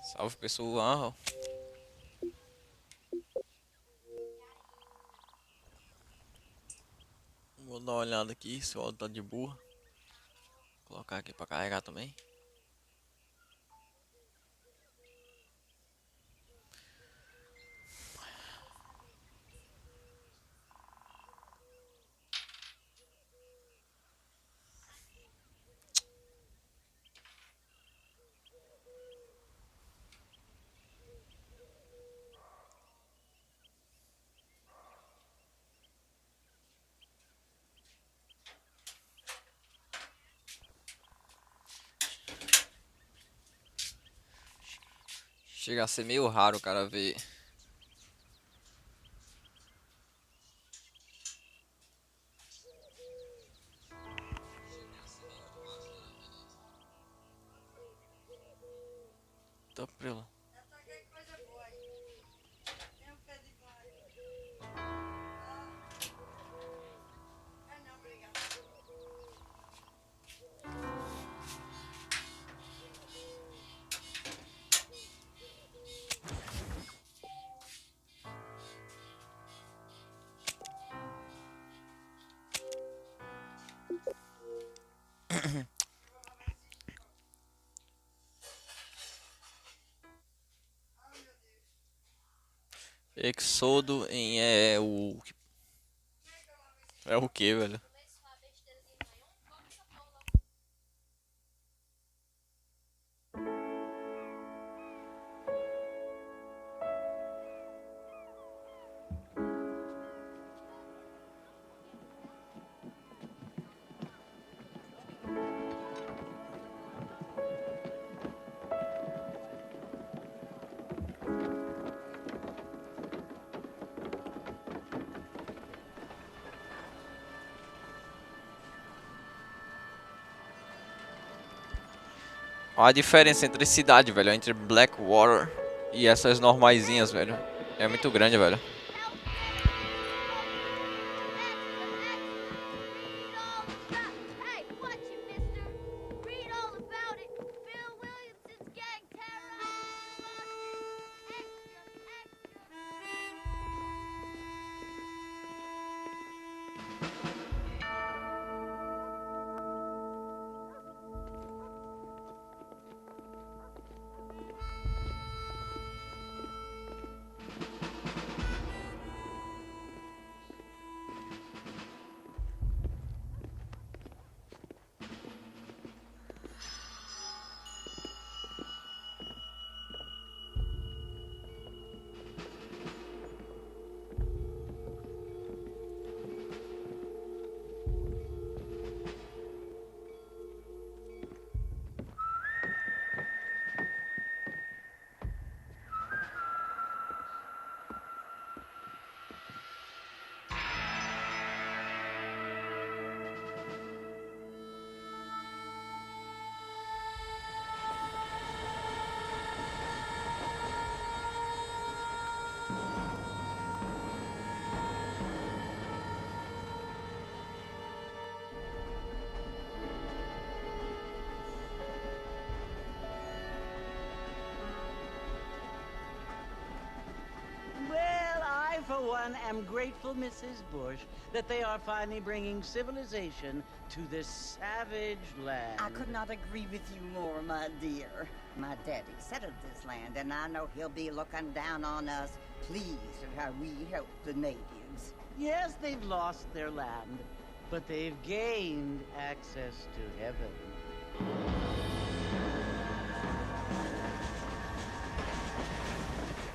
Salve pessoal. Vou dar uma olhada aqui se o áudio tá de boa. Colocar aqui pra carregar também. Chega a ser meio raro o cara ver. Tá prela. Exodo em é o que, velho? Olha a diferença entre cidade, velho, entre Blackwater e essas normaisinhas, velho. É muito grande, velho. Well, I, for one, am grateful, Mrs. Bush, that they are finally bringing civilization to this savage land. I could not agree with you more, my dear. My daddy settled this land, and I know he'll be looking down on us, pleased at how we helped the natives. Yes, they've lost their land, but they've gained access to heaven.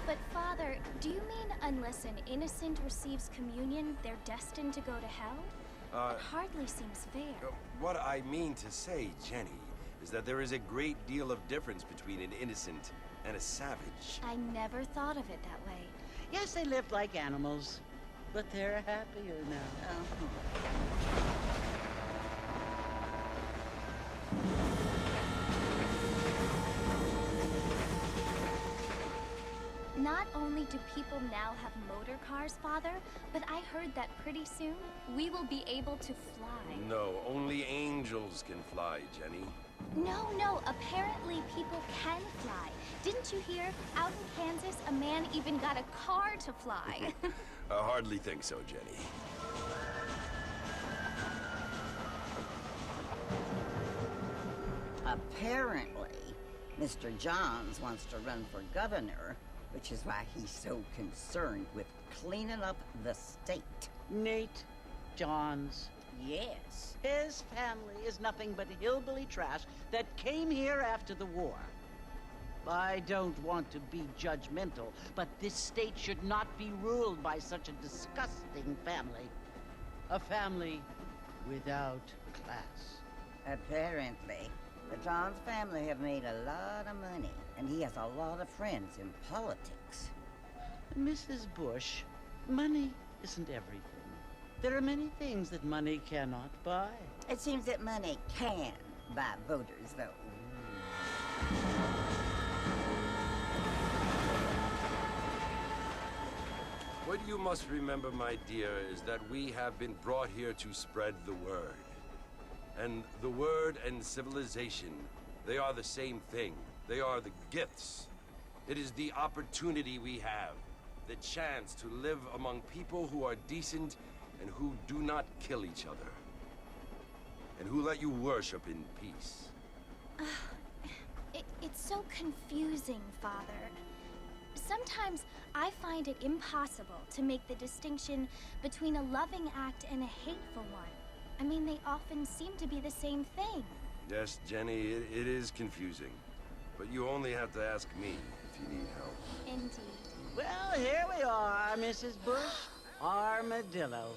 But Father, do you mean unless an innocent receives communion, they're destined to go to hell? It hardly seems fair. What I mean to say, Jenny, is that there is a great deal of difference between an innocent and a savage. I never thought of it that way. Yes, they lived like animals, but they're happier now. Not only do people now have motor cars, Father, but I heard that pretty soon we will be able to fly. No, only angels can fly, Jenny. No, apparently people can fly. Didn't you hear? Out in Kansas, a man even got a car to fly. I hardly think so, Jenny. Apparently, Mr. Johns wants to run for governor, which is why he's so concerned with cleaning up the state. Nate Johns. Yes. His family is nothing but hillbilly trash that came here after the war. I don't want to be judgmental, but this state should not be ruled by such a disgusting family. A family without class. Apparently, the Johns family have made a lot of money, and he has a lot of friends in politics. Mrs. Bush, money isn't everything. There are many things that money cannot buy. It seems that money can buy voters, though. What you must remember, my dear, is that we have been brought here to spread the word. And the word and civilization, they are the same thing. They are the gifts. It is the opportunity we have, the chance to live among people who are decent and who do not kill each other. And who let you worship in peace. It's so confusing, Father. Sometimes I find it impossible to make the distinction between a loving act and a hateful one. I mean, they often seem to be the same thing. Yes, Jenny, it is confusing. But you only have to ask me if you need help. Indeed. Well, here we are, Mrs. Bush. Armadillo.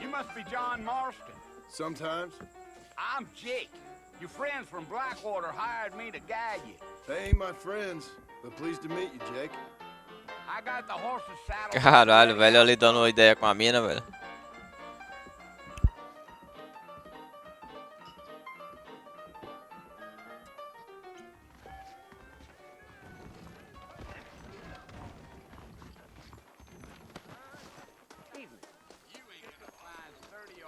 You must be John Marston. Sometimes. I'm Jake. Your friends from Blackwater hired me to guide you. They ain't my friends, but pleased to meet you, Jake. I got the horses saddled. Caralho, velho, ali dando uma ideia com a mina, velho.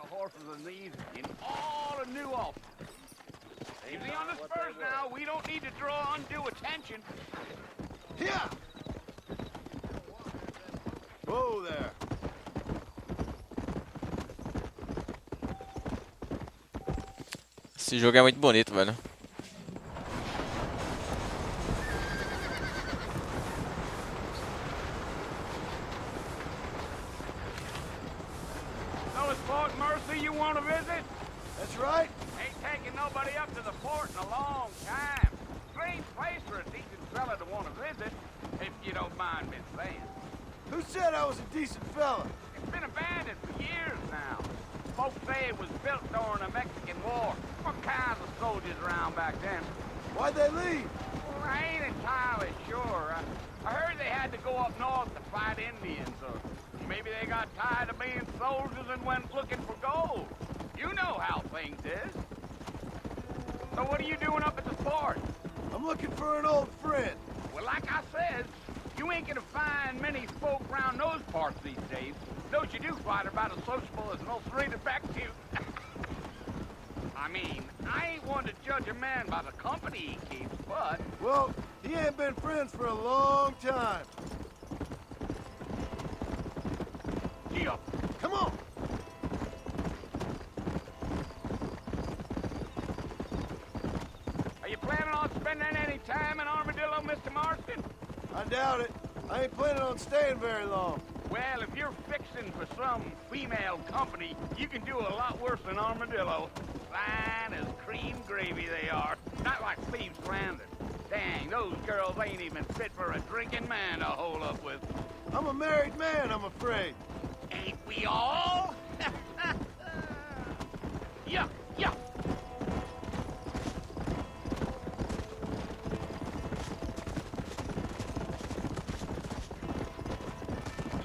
Horses than these in all of New Ulster. Easy on the spurs now. We don't need to draw undue attention. Here! Whoa there. Esse jogo é muito bonito, velho. You want to visit? That's right. Ain't taking nobody up to the fort in a long time. Strange place for a decent fella to want to visit, if you don't mind me saying. Who said I was a decent fella? It's been abandoned for years now. Folks say it was built during the Mexican War. What kinds of soldiers around back then? Why'd they leave? Well, I ain't entirely sure. I heard they had to go up north to fight Indians, or maybe they got tired of being soldiers and went looking for gold. You know how things is. So what are you doing up at the fort? I'm looking for an old friend. Well, like I said, you ain't gonna find many folk around those parts these days. Those you do find are about as sociable as an old straight back to you. I mean, I ain't one to judge a man by the company he keeps, but... Well, he ain't been friends for a long time. Gee up. Come on! Are you planning on spending any time in Armadillo, Mr. Marston? I doubt it. I ain't planning on staying very long. Well, if you're fixing for some female company, you can do a lot worse than Armadillo. Fine as cream gravy they are. Not like Thieves Landing. Dang, those girls ain't even fit for a drinking man to hole up with. I'm a married man, I'm afraid. Ain't we all? Yeah, yeah.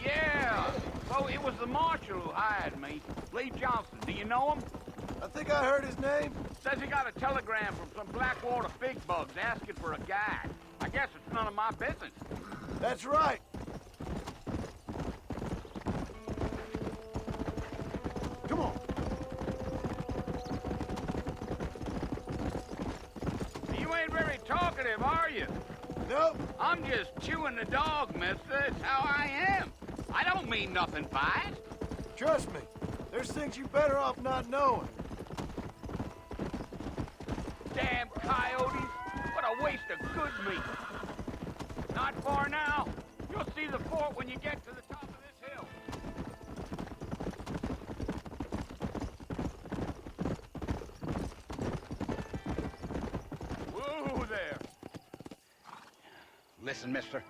Yeah, so it was the marshal who hired me. Lee Johnson, do you know him? I think I heard his name. Says he got a telegram from some Blackwater big bugs asking for a guide. I guess it's none of my business. That's right. Come on. You ain't very talkative, are you? Nope. I'm just chewing the dog, mister. It's how I am. I don't mean nothing by it. Trust me. There's things you better off not knowing. Damn coyotes. What a waste of good meat. Not far now. You'll see the fort when you get to the top of this hill. Whoa there. Listen, mister.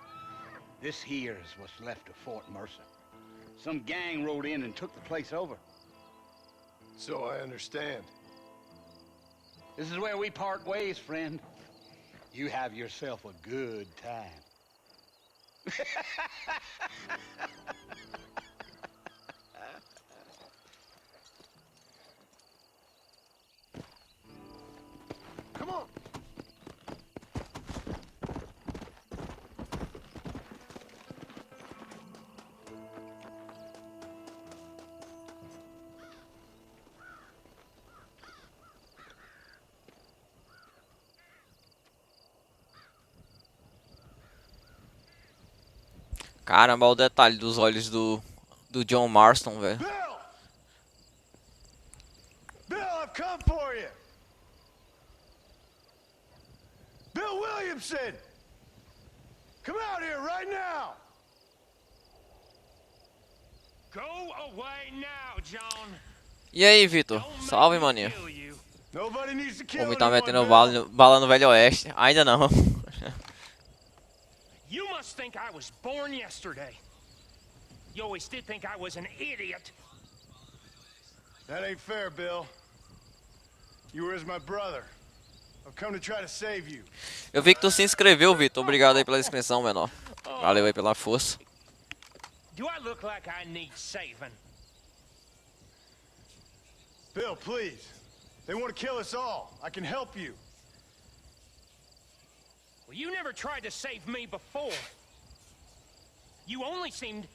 This here is what's left of Fort Mercer. Some gang rode in and took the place over. So I understand. This is where we part ways, friend. You have yourself a good time. Come on. Caramba, olha o detalhe dos olhos do John Marston, velho. Bill! Bill, I've come for you! Bill Williamson! Come out here right now! Go away now, John. E aí, Vitor? Salve, maninho. Kill you. Nobody needs to O kill homem tá anyone, metendo Bill. bala no Velho Oeste. Ainda não. You must think I was born yesterday. You always did think I was an idiot. That ain't fair, Bill. You were as my brother. I've come to try to save you. Eu vi que tu se inscreveu, Vitor. Obrigado aí pela inscrição, menor. Valeu aí pela força. Do I look like I need saving? Bill, please. They want to kill us all. I can help you. Well, you never tried to save me before. You only seemed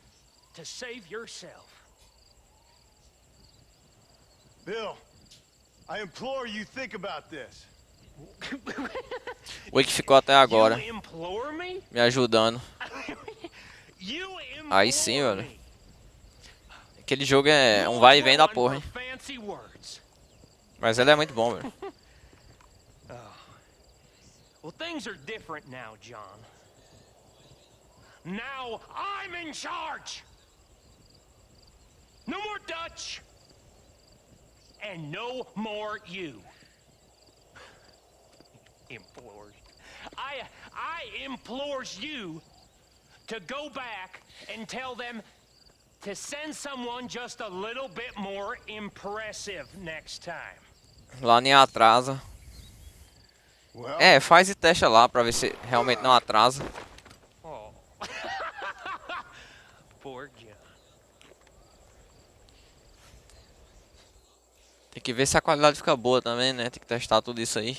to save yourself. Bill, I implore you think about this. O que ficou até agora You implore me? me ajudando. You Aí sim, implore velho. me. Aquele jogo é um vai e vem da porra, hein. Fancy words. Mas ele é muito bom, velho. Well, things are different now, John. Now I'm in charge. No more Dutch. And no more you. Implores. I implores you to go back and tell them to send someone just a little bit more impressive next time. Lá nem atrasa. Well, É, faz e testa lá pra ver se realmente não atrasa. Oh. Poor John. Tem que ver se a qualidade fica boa também, né? Tem que testar tudo isso aí.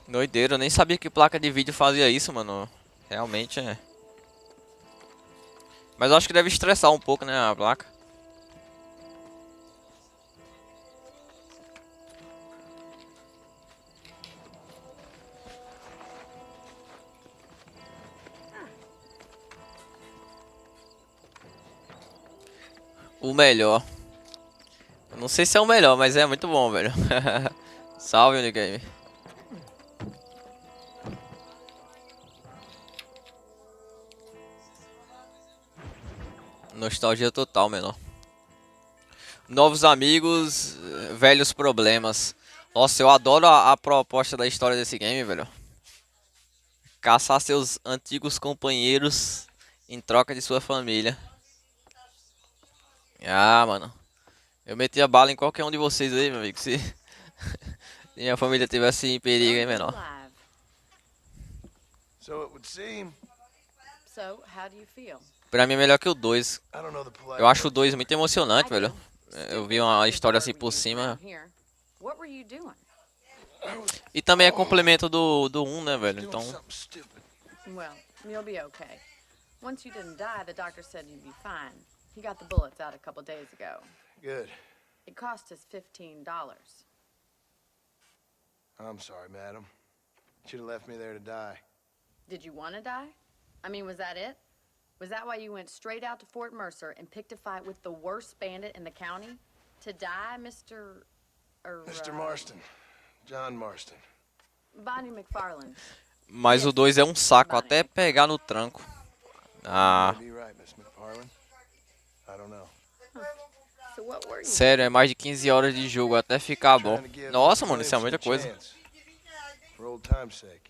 Doideira, eu nem sabia que placa de vídeo fazia isso, mano. Realmente é. Mas eu acho que deve estressar um pouco, né, a placa. O melhor. Eu não sei se é o melhor, mas é muito bom, velho. Salve, Unigame. Nostalgia total, menor. Novos amigos, velhos problemas. Nossa, eu adoro a proposta da história desse game, velho. Caçar seus antigos companheiros em troca de sua família. Ah, mano. Eu metia bala em qualquer um de vocês aí, meu amigo. Se minha família tivesse em perigo, hein, menor. So it would seem. So, how do you feel? Pra mim é melhor que o 2. I don't know the polite Eu acho o way. 2 muito emocionante, velho. Eu vi uma história assim por cima. What were you doing? E também é complemento do 1, né, velho? Então, Something stupid. Well, you'll be okay. Once you didn't die, the doctor said you'd be fine. He got the bullets out a couple days ago. Good. It cost us $15. I'm sorry, madam. Should have left me there to die. Did you want to die? I mean, was that it? Was that why you went straight out to Fort Mercer and picked a fight with the worst bandit in the county? To die, Mr. Mr. Marston. John Marston. Bonnie McFarland. mas o 2 é um saco até pegar no tranco. Ah, Maybe you're right, Miss McFarland. I don't know. So what were you? sério, é mais de 15 horas de jogo até ficar bom. Trying to give Nossa, mano, isso é Williamson muita a coisa. chance. For old time's sake.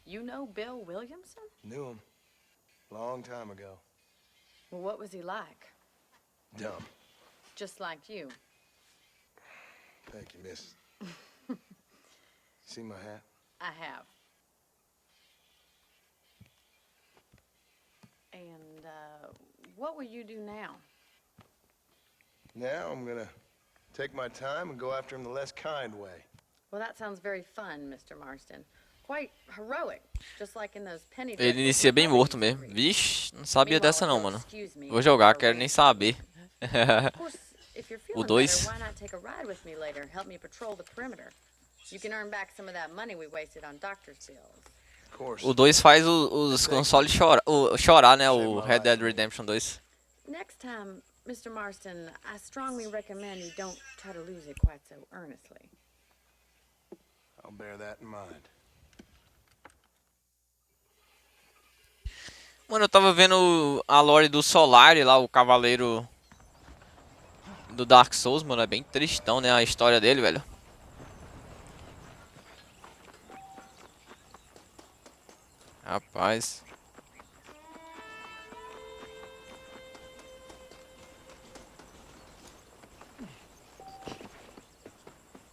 You know Bill Williamson? Knew him. Long time ago. Well, what was he like? Dumb. Just like you. Thank you, miss. See my hat? I have. And, what will you do now? Now I'm gonna take my time and go after him the less kind way. Well, that sounds very fun, Mr. Marston. Quite heroic, just like in those penny Ele dreadfuls inicia we bem covered morto in mesmo. history. Vixe, não sabia Meanwhile, dessa não, if you'll mano. excuse me, Vou jogar, Mr. quero nem Rand. saber. Of course, if you're feeling dois. better, why not take a ride with me later? Help me patrol the perimeter. You can earn back some of that money we wasted on doctor's bills. Of course. O 2 faz os consoles chorar, né? O Red Dead Redemption 2. Next time, Mr. Marston, I strongly recommend you don't try to lose it quite so earnestly. I'll bear that in mind. Mano, eu tava vendo a lore do Solari lá, o cavaleiro do Dark Souls, mano. É bem tristão, né? A história dele, velho. Rapaz.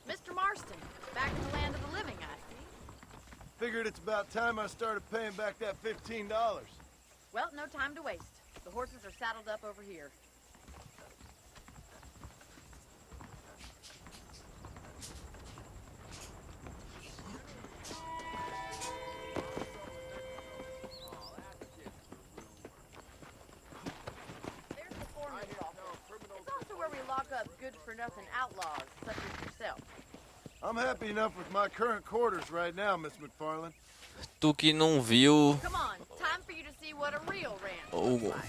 Mr. Marston, back in the land of the living, I see. Figured it's about time I started paying back that $15. Well, no time to waste. The horses are saddled up over here. There's the foreman's office. It's also where we lock up good-for-nothing outlaws, such as yourself. I'm happy enough with my current quarters right now, Miss McFarland. Tu que não viu Come on, time for you to see what a real ranch o, looks like.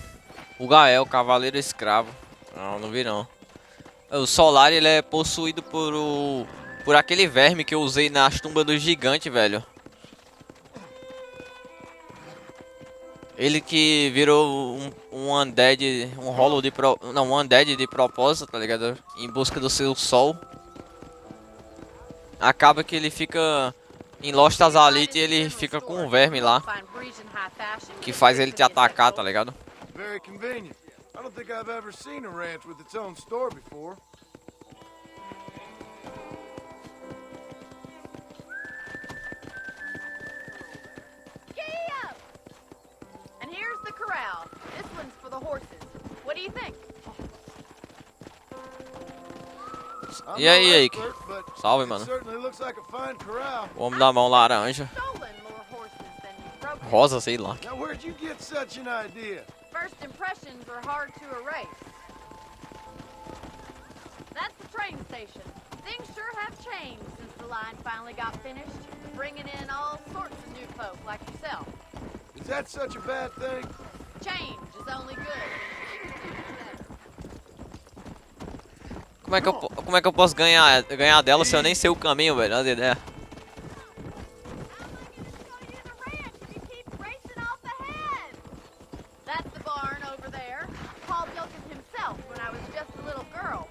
o Gael, cavaleiro escravo. Não, não vi não. O Solari, ele é possuído por aquele verme que eu usei nas tumbas do gigante, velho. Ele que virou um undead, um hollow de um undead de propósito, tá ligado? Em busca do seu sol. Acaba que ele fica em Lost Azalite e ele fica com um verme lá que faz ele te atacar, tá ligado? Very convenient. I don't think I've ever seen a ranch with its own store before. Giddy up! And here's the corral. This one's for the horses. What do you think? I'm E aí, no Eike? expert, but Salve, it mano. certainly looks like a fine corral. O homem da mão laranja. Stolen more horses than you've broken. Rosa, sei lá. Now, where'd you get such an idea? First impressions are hard to erase. That's the train station. Things sure have changed since the line finally got finished, bringing in all sorts of new folk like yourself. Is that such a bad thing? Change is only good. Como é que eu posso ganhar dela se eu nem sei o caminho, velho? Olha a ideia. That's the barn over there. Paul built it himself when I was just a little girl.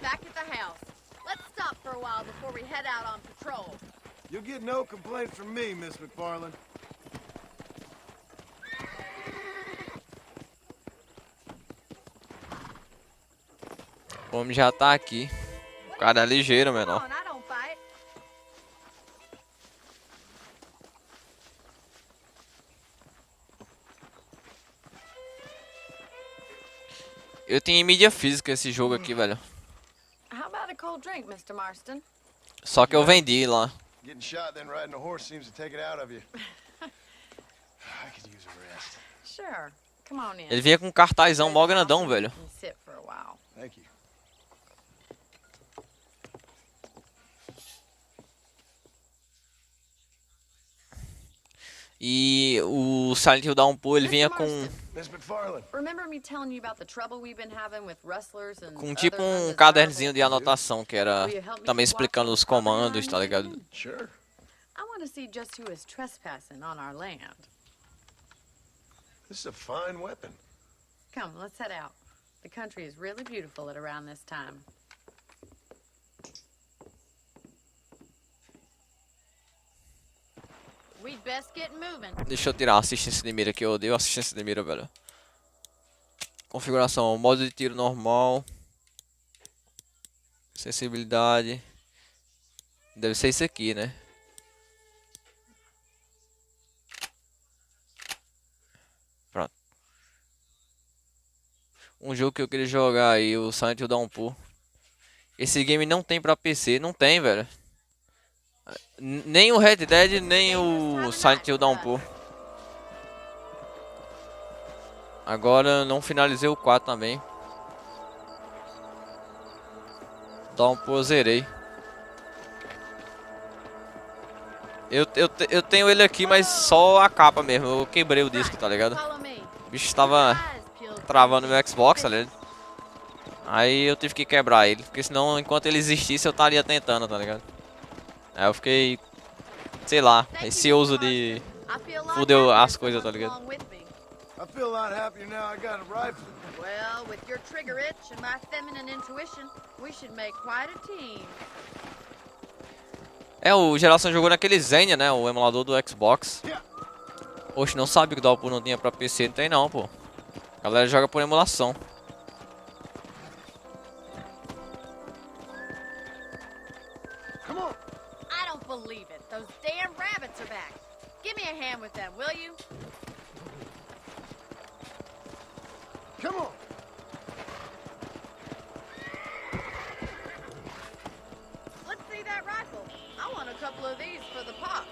back at the house. Let's stop for a while before we head out on patrol. You'll get no complaints from me, Miss McFarland. O homem já tá aqui. O cara é ligeiro, Come menor. on, I don't fight. Eu tenho em mídia física esse jogo aqui, velho. How about a cold drink, Mr. Marston? Só que eu vendi lá. Getting shot then riding a horse seems to take it out of you. I could use a rest. Sure. Come on in. Ele vinha com um cartazão mó grandão, velho. You can sit for a while. Thank you. E o Silent Hill Downpour, ele vinha com Miss McFarland. Remember me telling you about the trouble we've been having with rustlers and tipo other um undesirables? caderninho de anotação que era também explicando os comandos, tá ligado? Sure. I want to see just who is trespassing on our land. This is a fine weapon. Come, let's head out. The country is really beautiful at around this time. We'd best get moving. Deixa eu tirar a assistência de mira, que eu odeio assistência de mira, velho. Configuração, modo de tiro normal. Sensibilidade. Deve ser isso aqui, né? Pronto. Um jogo que eu queria jogar aí, o Silent Hill Downpour. Esse game não tem pra PC, não tem, velho. Nem o Red Dead, nem o Silent Hill Downpour. Agora não finalizei o 4 também. Downpour eu zerei. Eu tenho ele aqui, mas só a capa mesmo. Eu quebrei o disco, tá ligado? O bicho estava travando meu Xbox, tá ligado? Aí eu tive que quebrar ele, porque senão enquanto ele existisse eu estaria tentando, tá ligado? Aí eu fiquei, sei lá, receoso de fuder as coisas, tá ligado? I feel a lot happier now I got a rifle. Well, with your trigger itch and my feminine intuition, we should make quite a team. É, o Geração jogou naquele Zenia, né? O emulador do Xbox. Oxe, não sabe que o Downpour não tinha pra PC, não tem não, pô. A galera joga por emulação. Come on. I don't believe it. Those damn rabbits are back. Give me a hand with them, will you? Come on. Let's see that rifle. I want a couple of these for the pop.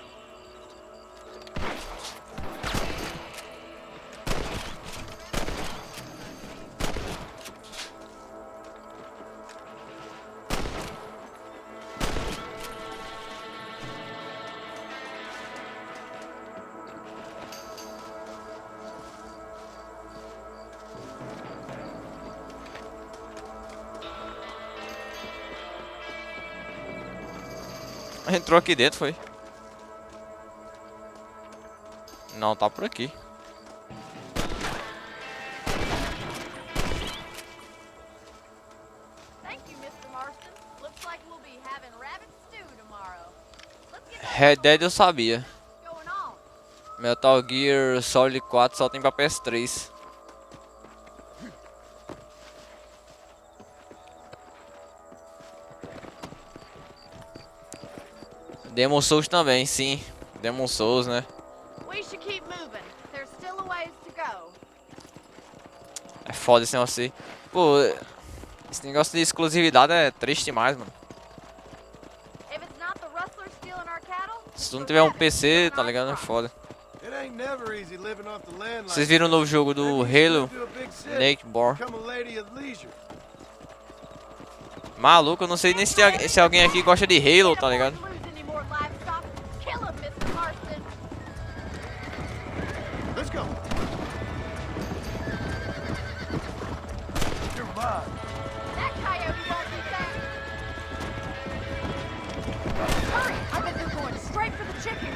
Entrou aqui dentro, foi? Não, tá por aqui. Thank you, Mr. Marston. Looks like we'll be having rabbit stew tomorrow. Let's get Red Dead eu sabia. going on. Metal Gear Solid 4 só tem pra PS3. Demon Souls também, sim. Demon Souls, né? We should keep moving. There's still a ways to go. É foda esse negócio aí. Pô, esse negócio de exclusividade é triste demais, mano. If it's not the rustlers stealing our cattle, Se tu não tiver um PC, tá ligado? É foda. It ain't never easy living off the land like Vocês viram o novo jogo do Halo? to a big city. Naked Bar. Become a lady of leisure. Maluco, eu não sei nem se alguém aqui gosta de Halo, tá ligado? lose any more livestock. Kill him, Mr. Marston. Let's go. You're mine. That coyote won't be back. Hurry! I bet they're going straight for the chicken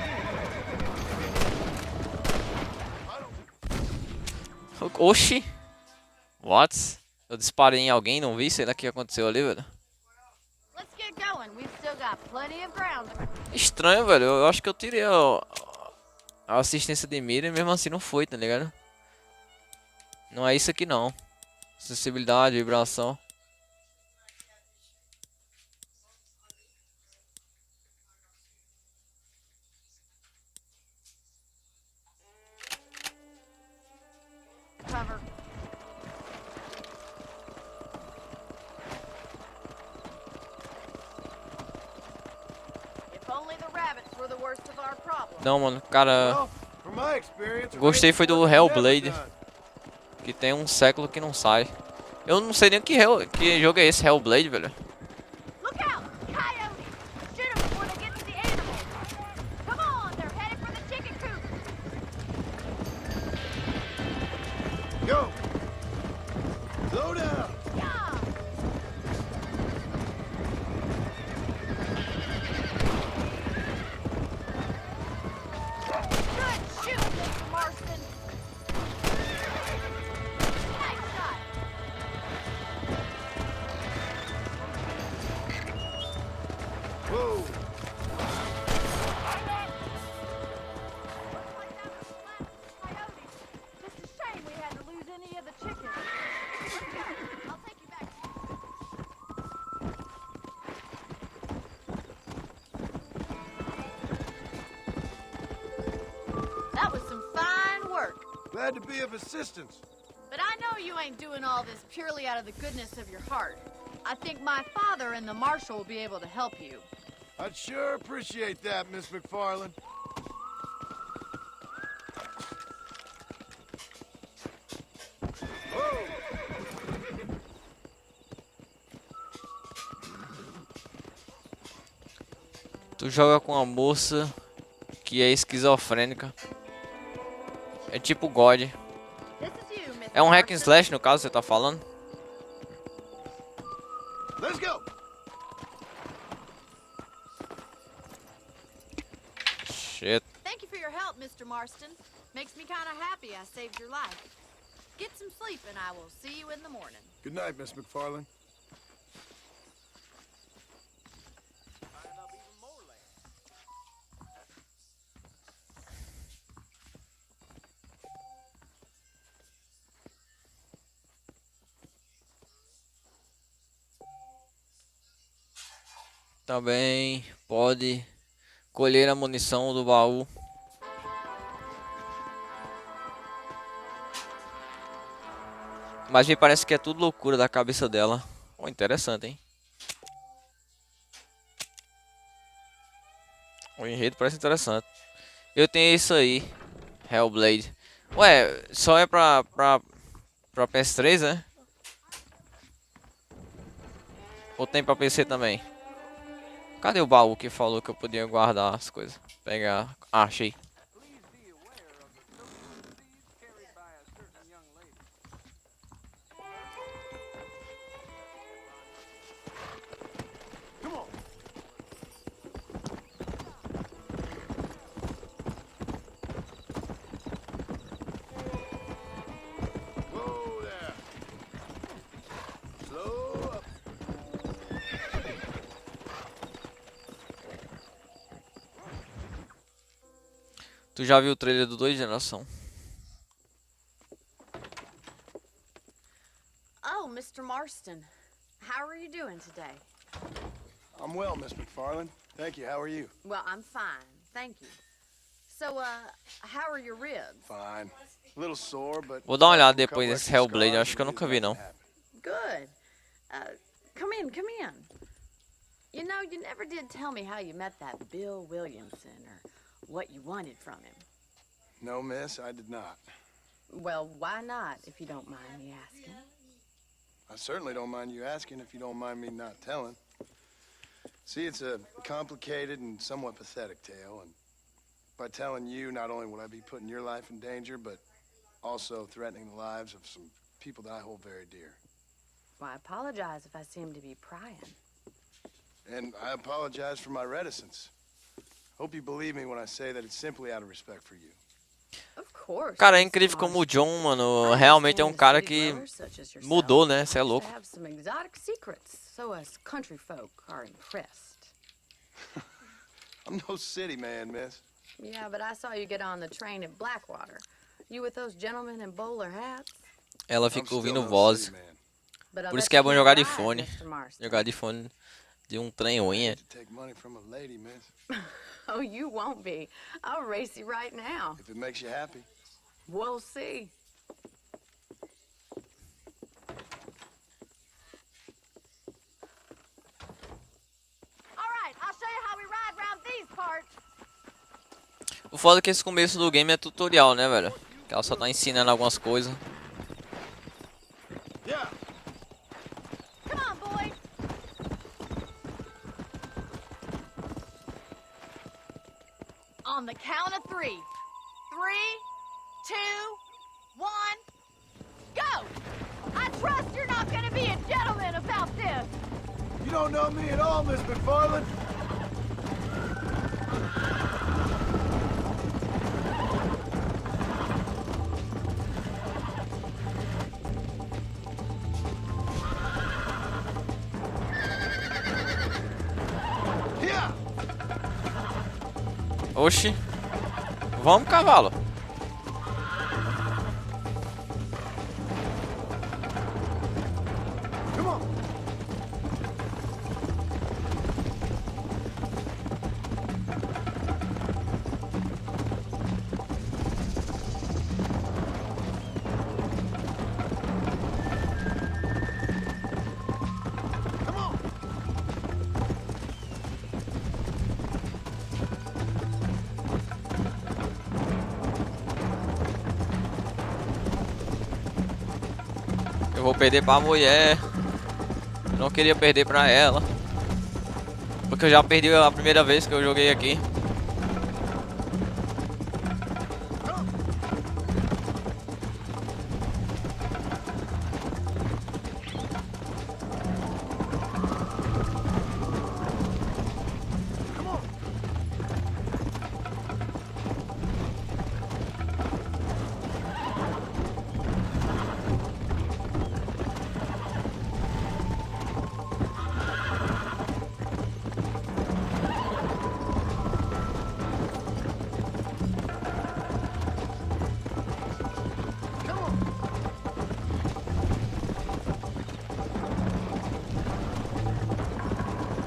coop. Oxi! What? Eu disparei em alguém, não vi? Sei lá o que aconteceu ali, velho. going. We've still got plenty of ground. Estranho, velho. Eu acho que eu tirei a assistência de mira e mesmo assim não foi, tá ligado? Não é isso aqui não. Sensibilidade, vibração. Cover. If only the rabbits were the worst of our problems. Não, mano, cara. Well, from my experience, Gostei foi do Hellblade. Que tem um século que não sai. Eu não sei nem que jogo é esse, Hellblade, velho. Look out! Coyotes! Shoot them before they get to the animals. Come on, they're headed for the chicken coop. Go! Slow down! Yeah! Good shoot, Mr. Marston. Nice shot. Whoa! Looks like that was the last of the coyotes. Just a shame we had to lose any of the chickens. I'll take you back. That was some fine work. Glad to be of assistance. But I know you ain't doing all this purely out of the goodness of your heart. I think my father and the marshal will be able to help you. I'd sure appreciate that, Miss McFarland. Tu joga com uma moça que é esquizofrênica. É tipo God. This is you, Mr. É um hack and Marston. slash no caso, você tá falando? Let's go! Shit. Thank you for your help, Mr. Marston. Makes me kind of happy I saved your life. Get some sleep and I will see you in the morning. Good night, Miss McFarland. Também pode colher a munição do baú. Mas me parece que é tudo loucura da cabeça dela. Oh, interessante, hein? O enredo parece interessante. Eu tenho isso aí. Hellblade. Ué, só é pra PS3, né? Ou tem pra PC também? Cadê o baú que falou que eu podia guardar as coisas? Pegar. Ah, achei. Whoa there! Slow up! Tu já viu o trailer do 2 Geração? Oh, Mr. Marston. How are you doing today? I'm well, Miss McFarland. Thank you. How are you? Well, I'm fine. Thank you. So, how are your ribs? Fine. A little sore, but... Vou dar uma olhada depois desse Hellblade. Acho que eu nunca vi, não. Good. Come in. You know, you never did tell me how you met that Bill Williamson or what you wanted from him. No, miss, I did not. Well, why not, if you don't mind me asking? I certainly don't mind you asking if you don't mind me not telling. See, it's a complicated and somewhat pathetic tale, and by telling you, not only would I be putting your life in danger, but also threatening the lives of some people that I hold very dear. Well, I apologize if I seem to be prying. And I apologize for my reticence. Hope you believe me when I say that it's simply out of respect for you. Of course. Cara, é incrível como o John, mano, realmente é um cara que mudou, né? Cê é louco. Have some exotic secrets, so us country folk are impressed. I'm no city man, miss. Yeah, but I saw you get on the train at Blackwater. You with those gentlemen in bowler hats? Ela I'm fica still ouvindo no voz. city man. But I Por isso bet que é you bom can't jogar de ride, fone. Mr. Marston. Jogar de fone de um trem ruim. I hate to take money from a lady, miss. Oh, you won't be. I'll race you right now. If it makes you happy. We'll see. All right, I'll show you how we ride around these parts. O foda é que esse começo do game é tutorial, né, velho? Que ela só tá ensinando algumas coisas. Yeah. Come on, boys. On the count of 3. 3, 2, 1, go! I trust you're not gonna be a gentleman about this. You don't know me at all, Miss McFarland. Yeah. Oxi. Vamos, cavalo. Come on. Come on. Eu vou perder pra mulher. Eu não queria perder pra ela. Porque eu já perdi a primeira vez que eu joguei aqui. Come on. Come on.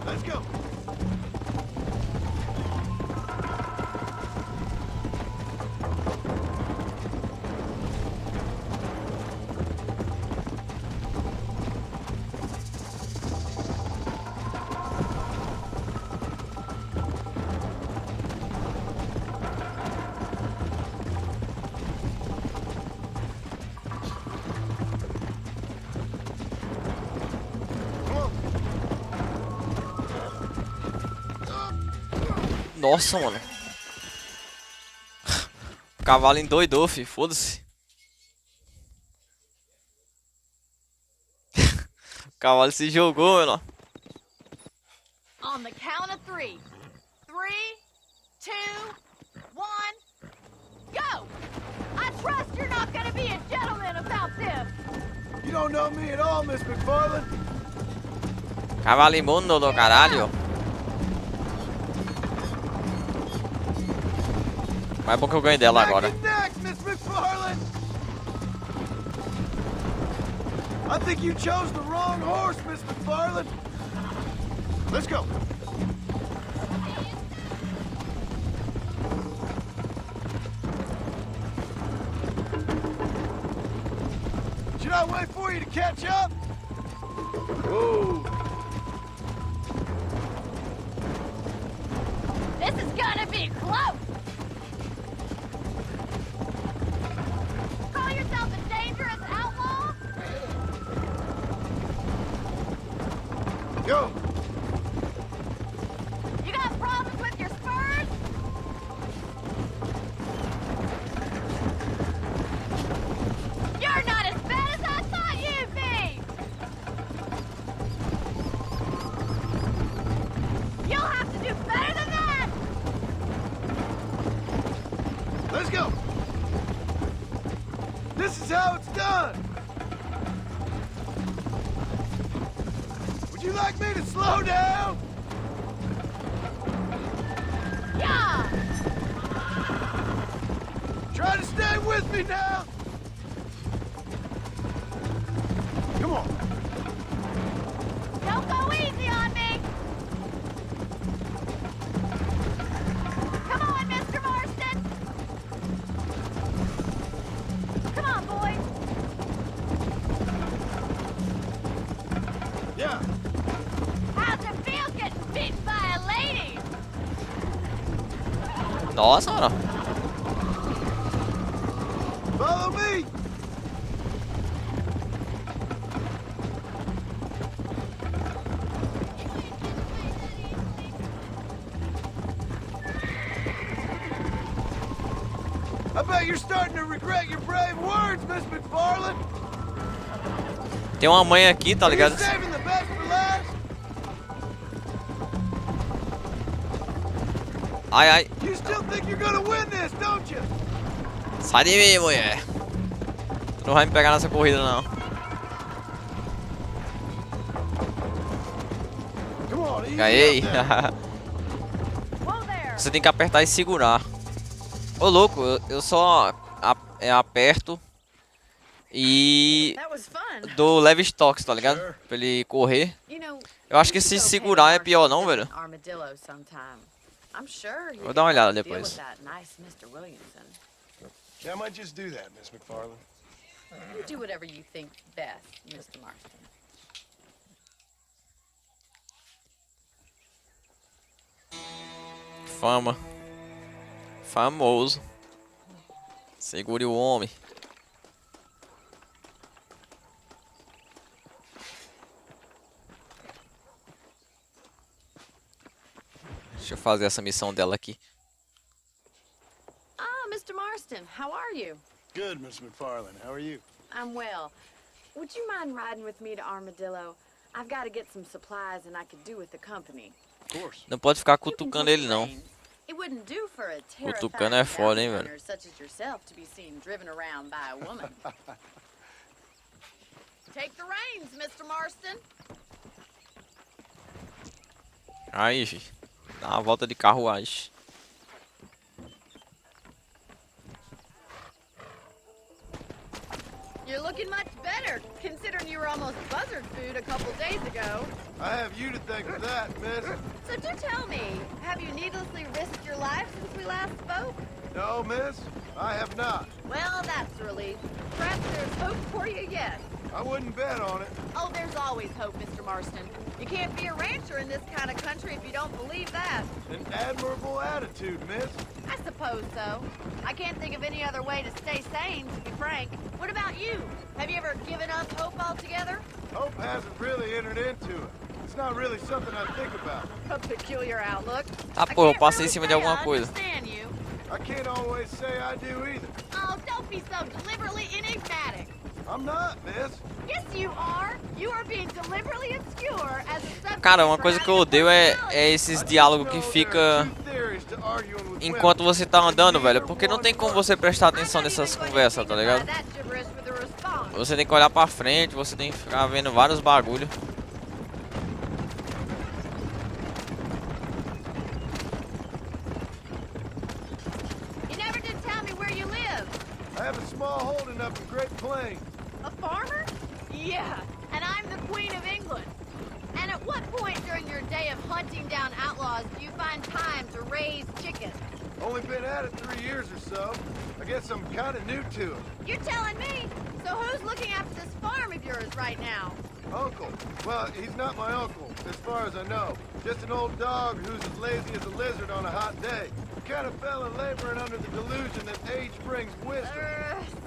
Let's go. Come on. Nossa, mano. O cavalo endoidou, fi. Foda-se. O cavalo se jogou, mano. On the count of 3. 3, 2, 1, go! I trust you're not gonna be a gentleman about this. You don't know me at all, Miss McFarland. Cavalo imundo do caralho. Mas é bom que eu ganhei dela agora. Neck and neck, Miss McFarland. I think you chose the wrong horse, Miss McFarland. Let's go. Should I wait for you to catch up? Whoa. This is gonna be close. Call yourself a dangerous outlaw? Go. You got problems with your spurs? You're not as bad as I thought you'd be! You like me to slow down? Yeah! Try to stay with me now. Come on. Don't go easy on me! Come on, Mr. Marston! Come on, boys! Yeah. How's it feel getting beaten by a lady? Nossa, mano. Follow me. I bet you're starting to regret your brave words, Miss McFarland. Tem uma mãe aqui, tá Are you ligado? saving the best for last? Ai, ai. You still think you're gonna win this, don't you? Sai de mim, mulher. Tu não vai me pegar nessa corrida, não. Come on, easy Ganhei. up there. Whoa there! Você tem que apertar e segurar. Ô, louco, eu só aperto e That was fun. dou leve toques, tá ligado? Pra ele correr. You know, Eu acho que we se should go segurar pay é pior, não, Marston velho? an armadillo sometime. I'm sure Vou dar uma olhada deal depois. with that nice Mr. Williamson. Yeah, I might just do that, Miss McFarland. You do whatever you think best, Mr. Marston. Fama. Famoso. Segure o homem. Deixa eu fazer essa missão dela aqui. Ah, Mr. Marston, how are you? Good, Miss McFarland. How are you? I'm well. Would you mind riding with me to Armadillo? I've got to get some supplies and I could do with the company. Of course. Não pode ficar You can cutucando take ele, não. trains. It wouldn't do for a Cutucando é terrifying foda, hein, bounty velho? hunter such as yourself to be seen driven around by a woman. Take the reins, Mr. Marston. Aí, fi. Dá uma volta de carruagem. You're looking much better, considering you were almost buzzard food a couple days ago. I have you to thank for that, miss. So do tell me, have you needlessly risked your life since we last spoke? No, miss, I have not. Well, that's a relief. Perhaps there's hope for you yet. I wouldn't bet on it. Oh, there's always hope, Mr. Marston. You can't be a rancher in this kind of country if you don't believe that. An admirable attitude, miss. I suppose so. I can't think of any other way to stay sane, to be frank. What about you? Have you ever given up hope altogether? Hope hasn't really entered into it. It's not really something I think about. A peculiar outlook. Ah, I pô, eu can't passei em really cima de say alguma I coisa. understand you. I can't always say I do either. Oh, don't be so deliberately enigmatic. I'm not, miss. Yes, you are. You are being deliberately obscure as a substitute Cara, uma for coisa que eu having a odeio personality. é esses diálogos que fica enquanto você tá andando, velho. Porque não tem como você prestar atenção nessas conversas, tá ligado? Você tem que olhar pra frente, você tem que ficar vendo vários bagulho. You never did tell me where you live. I have a small holding up in Great Plains. A farmer? Yeah, and I'm the Queen of England. And at what point during your day of hunting down outlaws do you find time to raise chickens? Only been at it 3 years or so. I guess I'm kind of new to it. You're telling me? So who's looking after this farm of yours right now? Uncle. Well, he's not my uncle, as far as I know. Just an old dog who's as lazy as a lizard on a hot day. Kind of fella laboring under the delusion that age brings wisdom.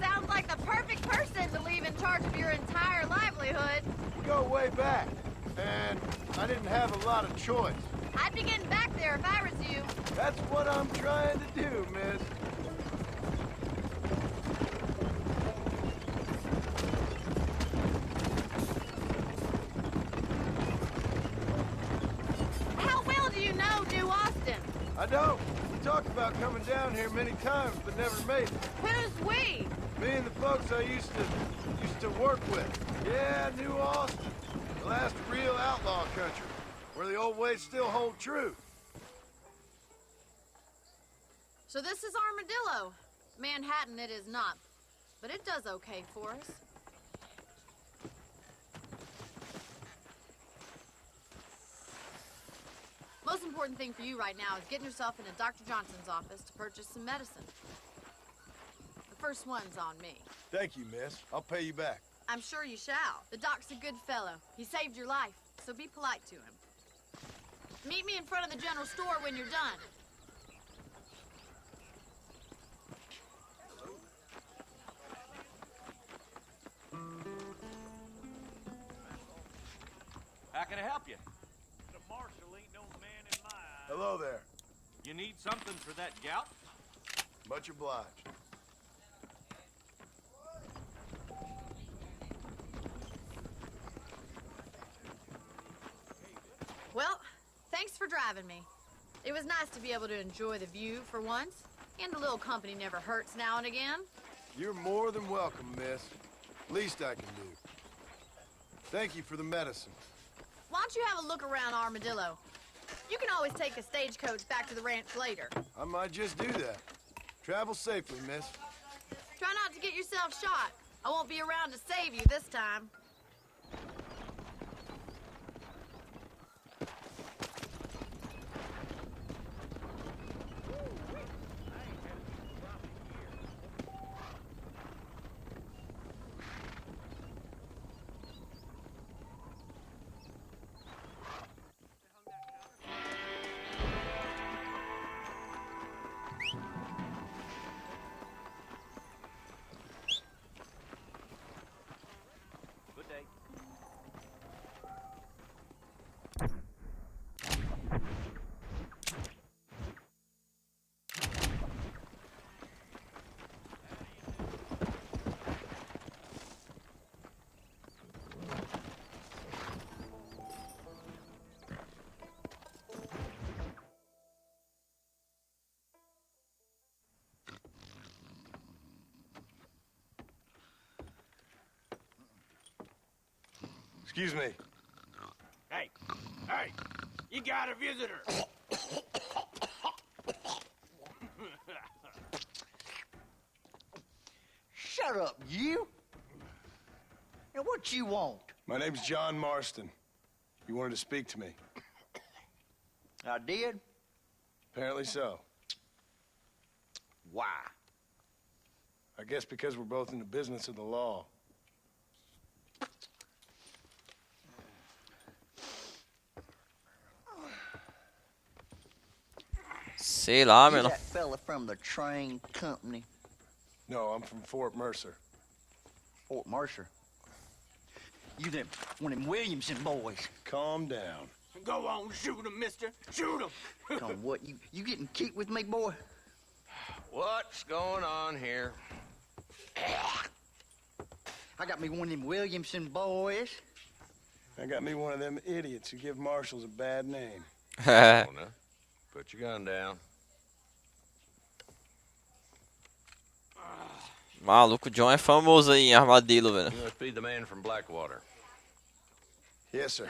Sounds like the perfect person to leave in charge of your entire livelihood. We go way back, and I didn't have a lot of choice. I'd be getting back there if I was you. That's what I'm trying to do, miss. How well do you know New Austin? I don't. We talked about coming down here many times, but never made it. Who's we? Me and the folks I used to work with. Yeah, New Austin. last real outlaw country, where the old ways still hold true. So this is Armadillo. Manhattan it is not, but it does okay for us. Most important thing for you right now is getting yourself into Dr. Johnson's office to purchase some medicine. The first one's on me. Thank you, miss. I'll pay you back. I'm sure you shall. The doc's a good fellow. He saved your life, so be polite to him. Meet me in front of the general store when you're done. How can I help you? The marshal ain't no man in my eyes. Hello there. You need something for that gout? Much obliged. Well, thanks for driving me. It was nice to be able to enjoy the view for once, and a little company never hurts now and again. You're more than welcome, miss. Least I can do. Thank you for the medicine. Why don't you have a look around Armadillo? You can always take a stagecoach back to the ranch later. I might just do that. Travel safely, miss. Try not to get yourself shot. I won't be around to save you this time. Good day. Excuse me. Hey, hey, you got a visitor. Shut up, you! Now what you want? My name's John Marston. You wanted to speak to me. I did? Apparently so. Why? I guess because we're both in the business of the law. Sei lá, You mano. that fella from the train company, No, I'm from Fort Mercer. Fort Mercer. You them one of them Williamson boys. Calm down. Go on, shoot him, mister. Shoot him. Come what? You getting keep with me, boy? What's going on here? I got me one of them Williamson boys. I got me one of them idiots who give marshals a bad name. Oh, no. Put your gun down. Maluco, o John é famoso aí em Armadillo, velho. You must be the man from Blackwater. Yes, sir.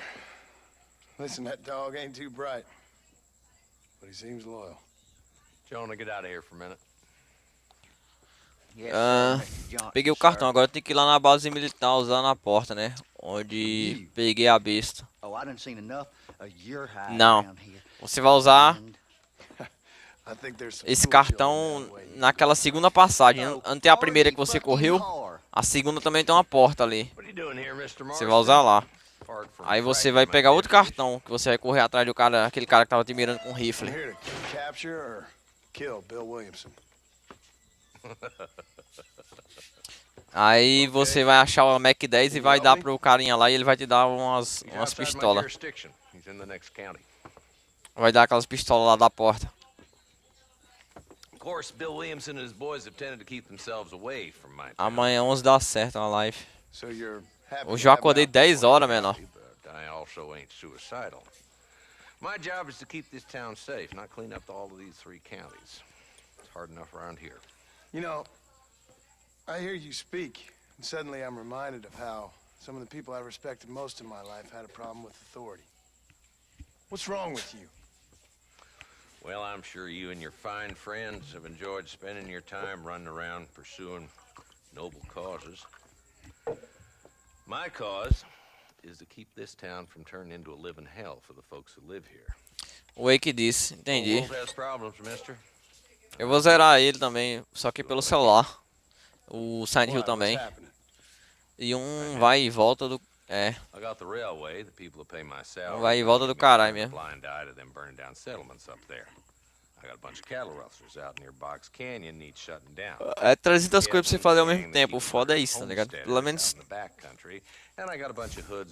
Listen, that dog ain't too bright, but he seems loyal. Jonah, get out of here for a minute. Yes, Ah, Mr. Johnson, peguei o sir. cartão, agora eu tenho que ir lá na base militar usar na porta, né? Onde peguei a besta. Oh, I done seen enough of your hide Não. around here. Você vai usar And I think there's some esse fool cartão showing that way. naquela segunda passagem. Oh, Ante a primeira que party você fucking correu, hard. a segunda também tem uma porta ali. What are you doing here, Mr. Marston? Você vai usar lá. Apart from Aí você frightening vai my pegar outro deputies. cartão, que você vai correr atrás do cara, aquele cara que tava te mirando com I'm rifle. here to capture or kill Bill Williamson. Aí você vai achar o Mac 10 e vai dar pro carinha lá e ele vai te dar umas He's outside my pistolas. jurisdiction. He's in the next county. Vai dar aquelas pistolas lá da porta. Of course, Bill Williamson and his boys have tended to keep themselves away from my town. Amanhã 11 dá certo na live. So you're happy Hoje to eu have acordei me out 10 horas, menor. But I also ain't suicidal. My job is to keep this town safe, not clean up all of these 3 counties. It's hard enough around here. You know, I hear you speak, and suddenly I'm reminded of how some of the people I respected most in my life had a problem with authority. What's wrong with you? Well, I'm sure you and your fine friends have enjoyed spending your time running around pursuing noble causes. My cause is to keep this town from turning into a living hell for the folks who live here. O Wake disse, The entendi. world has problems, mister. Eu vou zerar ele também, só que pelo celular. O Silent Hill Why, what's também. happening? E um vai e volta do... É, I got the railway, the people who pay my salary. vai e volta do give me caralho a mesmo. blind eye to them burning down settlements up there. I got a bunch of cattle rustlers out near Box Canyon need shutting down. É 300 coisas pra você fazer ao mesmo tempo, o foda é isso, tá ligado? Pelo menos...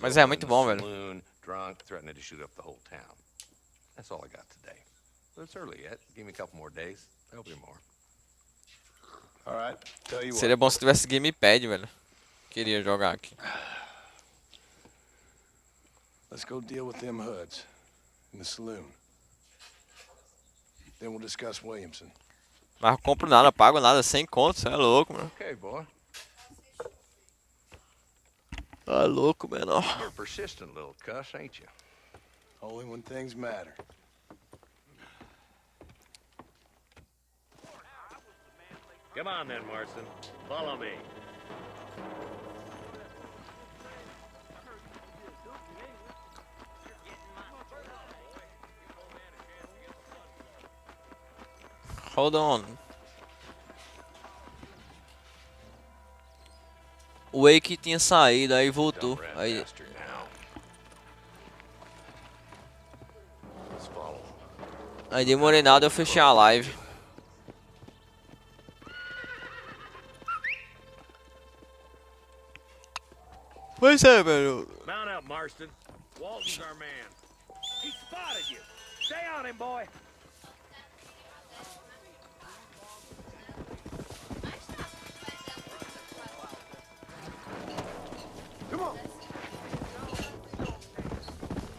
Mas é muito bom, velho. Saloon, drunk, threatening to shoot up the whole town. That's all I got today. But it's early yet. Give me a couple more days. There'll be more. All right, tell you what. Seria bom se tivesse gamepad, velho. Queria jogar aqui. Let's go deal with them hoods in the saloon. Then we'll discuss Williamson. Mas não compro nada, pago nada, 100 conto, você é louco, mano. Okay, boy. Tá louco, menor. You're a persistent little cuss, ain't you? Only when things matter. Come on then, Marston. Follow me. Hold on. O Wake tinha saído, aí voltou. Aí... Aí demorei nada, eu fechei a live. Pois é, velho. Mount up, Marston. Walton's our man. He spotted you. Stay on him, boy. Come on.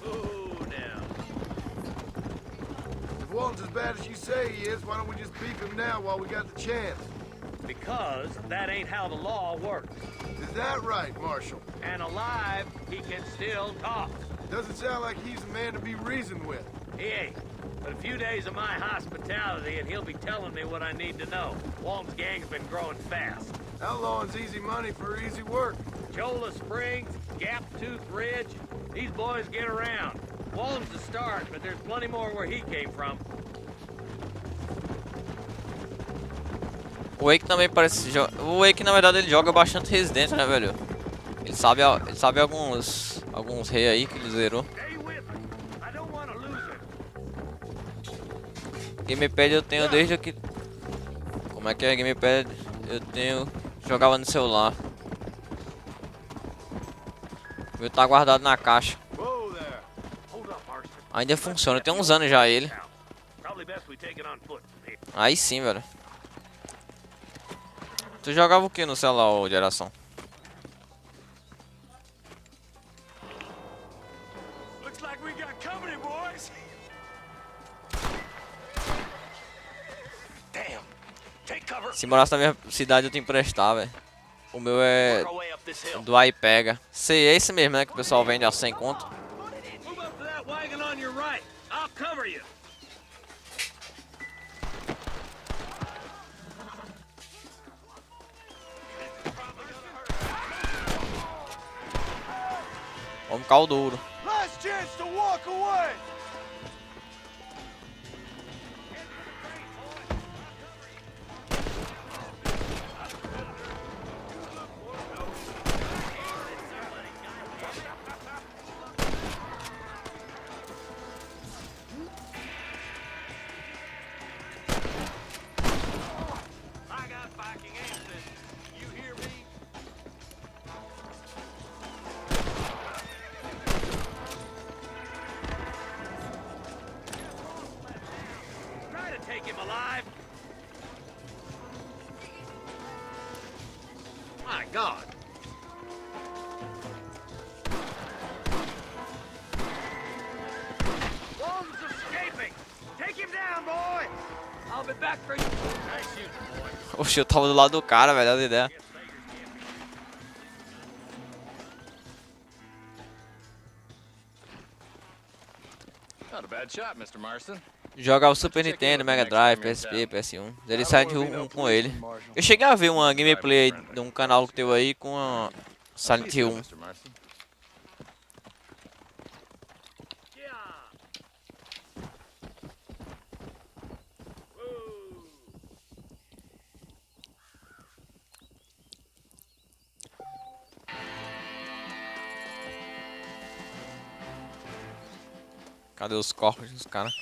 Ooh, now. If Walton's as bad as you say he is, why don't we just beef him now while we got the chance? Because that ain't how the law works. Is that right, Marshal? And alive, he can still talk. Doesn't sound like he's a man to be reasoned with. He ain't. But a few days of my hospitality and he'll be telling me what I need to know. Walton's gang's been growing fast. Outlawing's easy money for easy work. Cholla Springs, Gap Tooth Ridge, these boys get around. Walton's the start, but there's plenty more where he came from. O Wake também parece... O Wake, na verdade, ele joga bastante Resident, né, velho? Ele sabe alguns reis aí que ele zerou. Gamepad eu tenho desde que... Como é que é? Gamepad eu tenho... Jogava no celular. O meu tá guardado na caixa. Ainda funciona, tem uns anos já ele. Aí sim, velho. Tu jogava o que no celular, ô geração? Se morasse na minha cidade eu te emprestar, velho. O meu é do aí pega. Sei, é esse mesmo, né? Que o pessoal vende a 100 conto. Vamos ficar o duro. Last chance to walk away. God. Walton's escaping. Take him down, boy. I'll be back for you. Nice shooting, boy. Oxe, eu tava do lado do cara, velho, a ideia. Not a bad shot, Mr. Marston. Jogava o Super Nintendo, Mega Drive, PSP, PS1. Zerei Silent Hill 1 com ele. Eu cheguei a ver uma gameplay de um canal que teve aí com a Silent Hill 1. Mr. Marston. Cadê os corpos dos caras?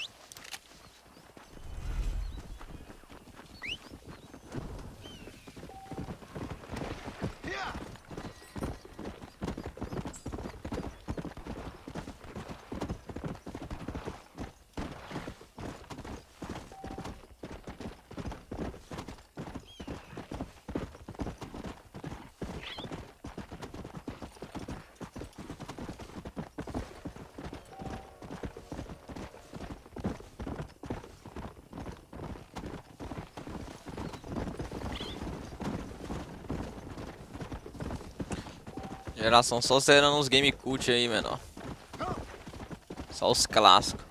Geração só zerando os game cult aí, menor. Só os clássicos.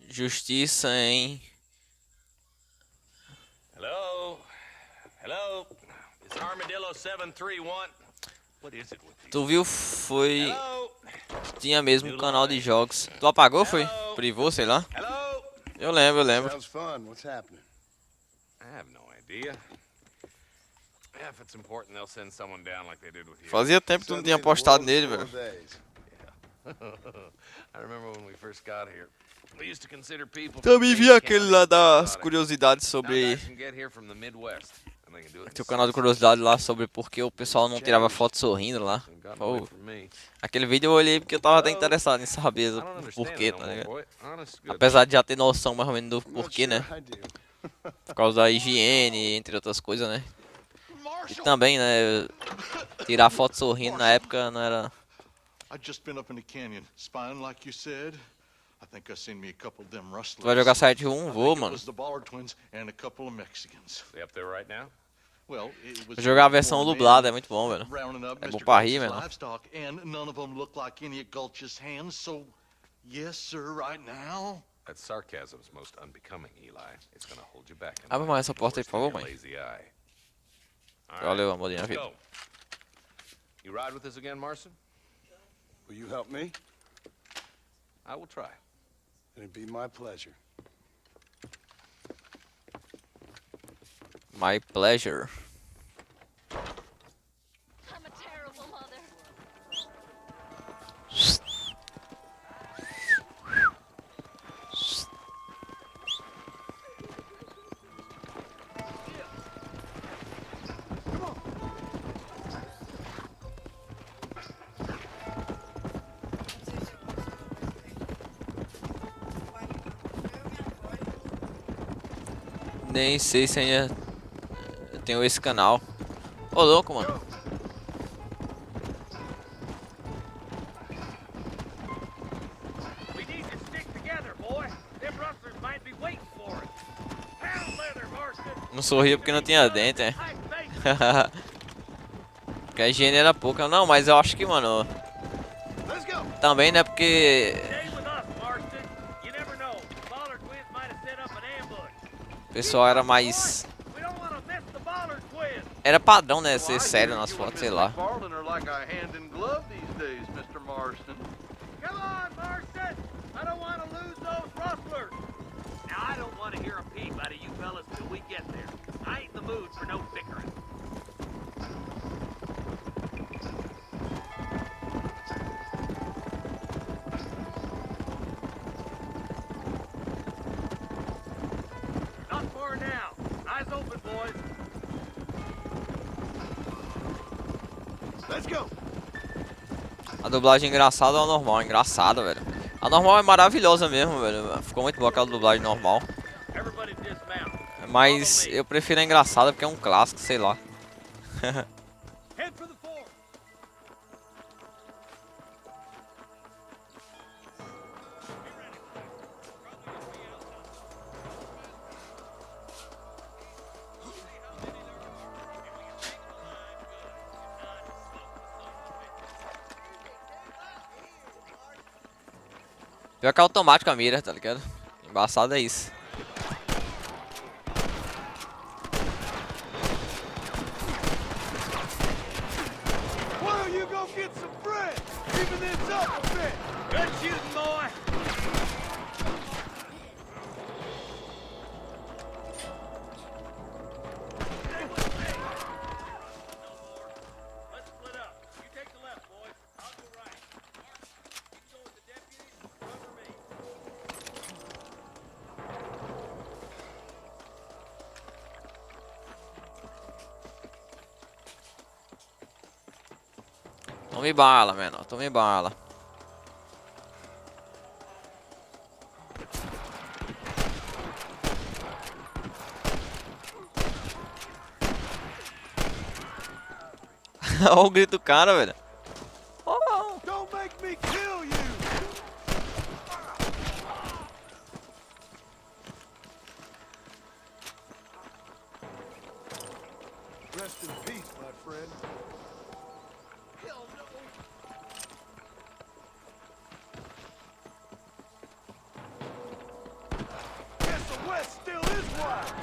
Justiça, hein? Hello? Hello? It's Armadillo 731. What is it with you? Tu viu? Foi... Hello? Tinha mesmo um canal de jogos. Tu apagou, foi? Privou, sei lá. Hello? Eu lembro, eu lembro. Sounds fun. What's happening? I have no idea. If it's important, they'll send someone down like they did with you. Fazia tempo que tu não tinha postado nele, velho. I remember when we first got here. We used to consider people Também vi aquele lá das curiosidades sobre... Tem o canal de curiosidade lá sobre por que o pessoal não tirava foto sorrindo lá. Pô, aquele vídeo eu olhei porque eu tava até interessado em saber o porquê, tá ligado? Apesar de já ter noção mais ou menos do porquê, né? Por causa da higiene, entre outras coisas, né? E também, né? Tirar foto sorrindo na época não era... Tu vai jogar Silent Hill 1? Vou, mano. Vou jogar a versão dublada, é muito bom, velho. É bom pra rir, velho. Abre mais essa porta aí, por favor, mãe. Valeu, amor da minha vida. You ride with us again, Marston? Will you help me? I will try. It'd be my pleasure. My pleasure. I'm a terrible mother. Nem sei se ainda tenho esse canal. Ô, louco, mano. Não sorria porque não tinha dente, é. Porque a higiene era pouca. Não, mas eu acho que, mano... Também, né, porque... O pessoal era mais... Era padrão, né, ser sério nas fotos, sei lá. Let's go. A dublagem engraçada ou a normal? Engraçada, velho. A normal é maravilhosa mesmo, velho. Ficou muito boa aquela dublagem normal. Mas eu prefiro a engraçada porque é um clássico, sei lá. Pior que é automático a mira, tá ligado? Embaçado é isso. Tome bala, menor. Tome bala. Olha o grito do cara, velho. Oh. Don't make me kill you. Rest in peace, my friend. Hell no. Guess the West still is wild.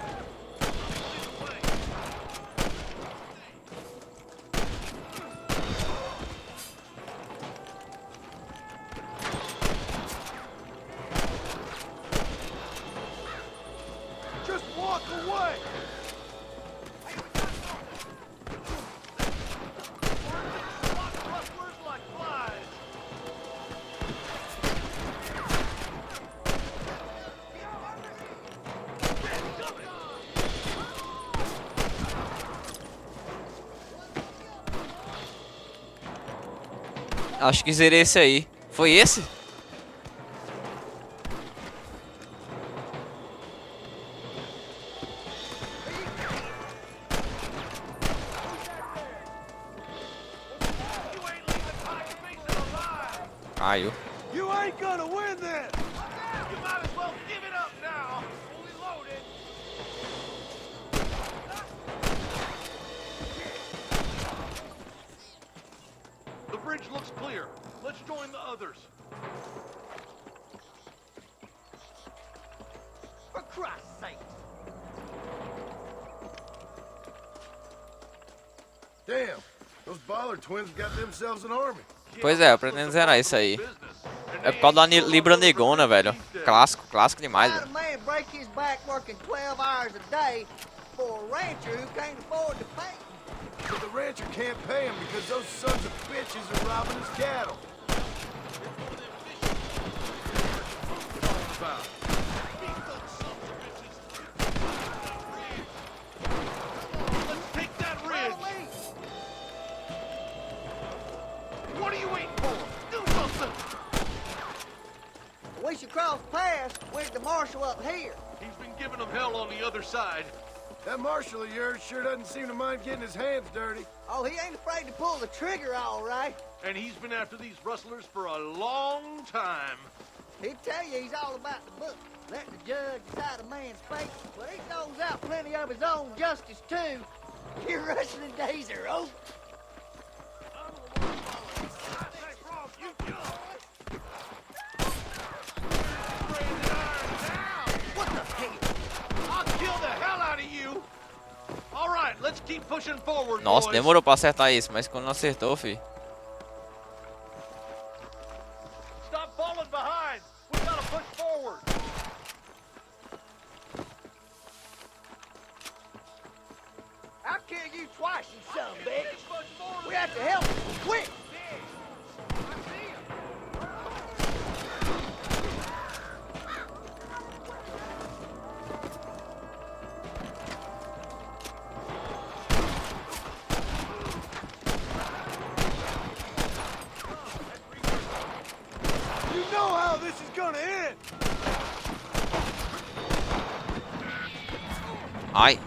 Just walk away. Acho que zerei esse aí. Foi esse? Caiu. You ain't gonna win this. You might as well give it up now. Fully loaded. The bridge looks clear. Let's join the others. For Christ's sake. Damn, those Baller twins got themselves an army. Pois é, eu pretendo zerar isso aí. É por causa da Libra Negona, velho. Clássico, clássico demais, How'd a velho. man break his back working 12 hours a day for a rancher who can't afford to pay? But the rancher can't pay him because those sons of bitches are robbing his cattle. Let's take that ridge. What are you waiting for? Do something. We should cross paths with the marshal up here. He's been giving them hell on the other side. That marshal of yours sure doesn't seem to mind getting his hands dirty. Oh, he ain't afraid to pull the trigger, all right. And he's been after these rustlers for a long time. He'd tell you he's all about the book. Let the judge decide a man's fate, but he knows out plenty of his own justice, too. Your rustling days are over. What the hell? I'll kill the hell out of you. All right, let's keep pushing forward, Nossa, boys. demorou pra acertar isso, mas quando não acertou, fi. Stop falling behind. We gotta push forward. I'll kill you twice, you son of a bitch. We have to help him, quick. this is gonna end. Ai.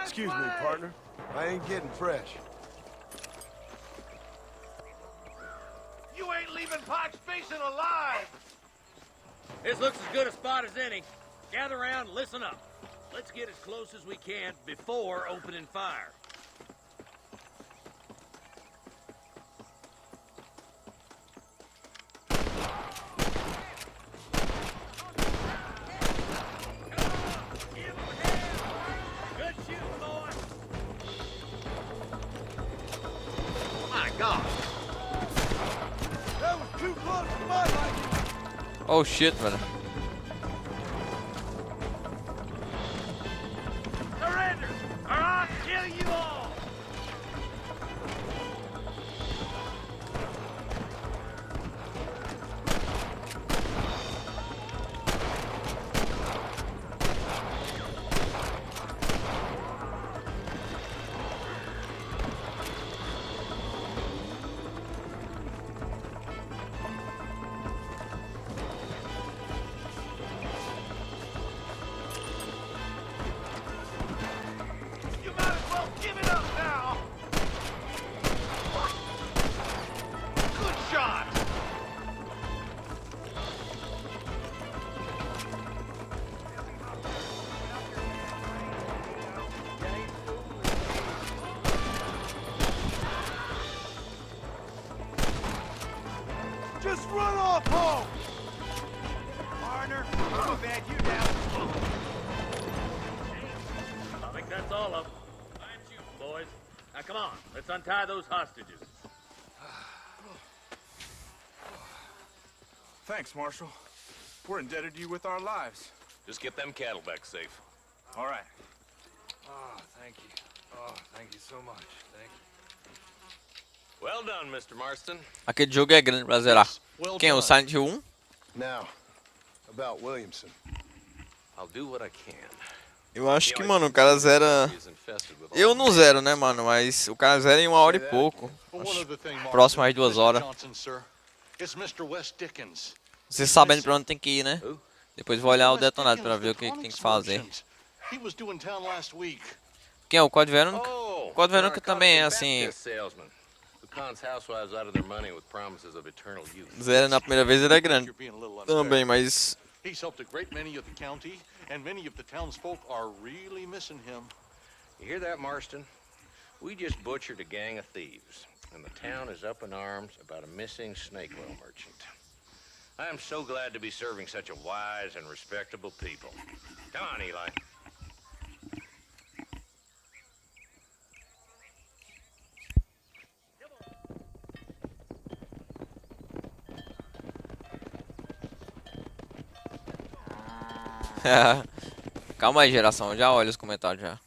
Excuse me, partner. I ain't getting fresh. You ain't leaving Pike Station alive. This looks as good a spot as any. Gather around and listen up. Let's get as close as we can before opening fire. Good shooting, boy. My God. That was too close for my liking. Oh shit, velho. Surrender, or I'll kill you all. You might as well give it up now. Good shot. Just run off home. Partner, I'm gonna bag you down. I think that's all of them. Fine shooting, boys. Now come on, let's untie those hostages. Thanks, Marshal. We're indebted to you with our lives. Just get them cattle back safe. All right. Oh, thank you. Oh, thank you so much. Thank you. Well done, Mr. Marston. Aquele jogo é grande pra zerar. Quem é o Silent Hill 1? Now, about Williamson. I'll do what I can. Eu acho que, mano, o cara zera... Eu não zero, né, mano? Mas o cara zera em 1 hora e pouco. Próximo às 2 horas. Você sabendo pra onde tem que ir, né? Depois vou olhar o detonado pra ver o que tem que fazer. Quem é o Código Verônica? O Código Verônica também é assim... Zero na primeira vez ele é grande. Também, mas... He's helped a great many of the county, and many of the townsfolk are really missing him. You hear that, Marston? We just butchered a gang of thieves, and the town is up in arms about a missing snake oil merchant. I am so glad to be serving such a wise and respectable people. Come on, Eli. Calma aí, geração. Já olha os comentários já.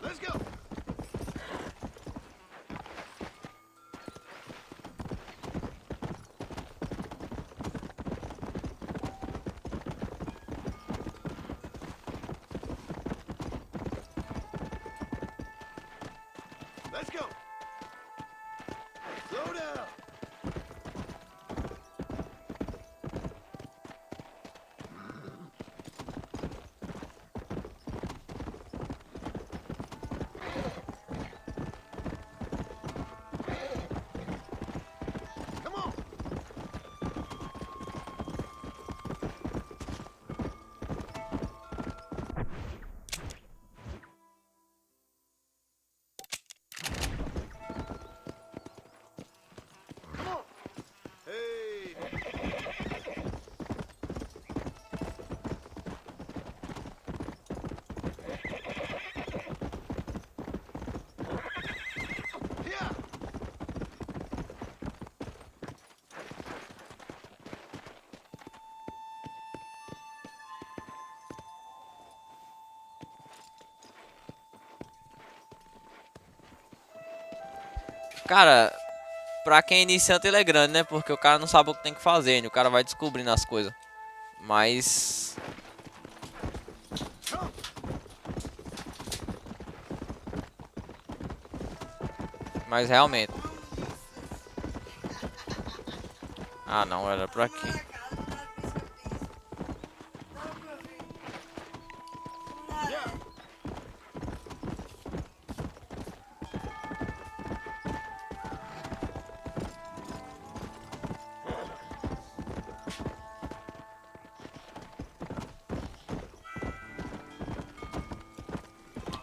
Let's go. Cara, pra quem é iniciante ele é grande, né? Porque o cara não sabe o que tem que fazer, né? O cara vai descobrindo as coisas. Mas... Mas realmente... Ah não, era por aqui.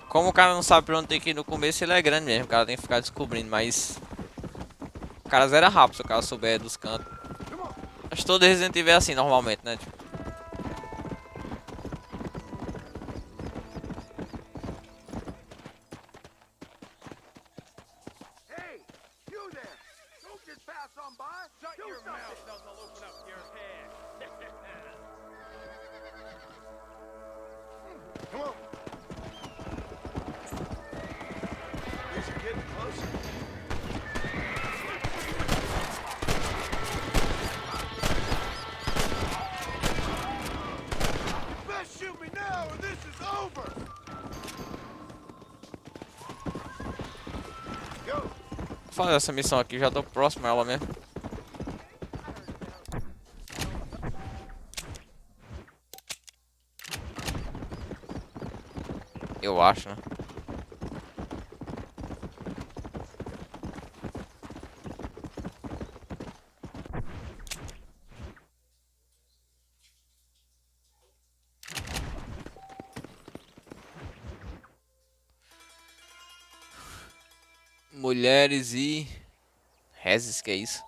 Como o cara não sabe pra onde tem que ir no começo, ele é grande mesmo. O cara tem que ficar descobrindo, mas... O cara zera rápido se o cara souber dos cantos. Acho que todo Resident Evil é assim normalmente, né? Tipo... Hey, you there! Don't just pass on by. Shut your mouth, else I'll open up your head. Come on. These are getting closer. Best shoot me now or this is over! Go! Vou fazer essa missão aqui, já tô próximo a ela mesmo. Eu acho, né? Mulheres e... Rezes, que é isso?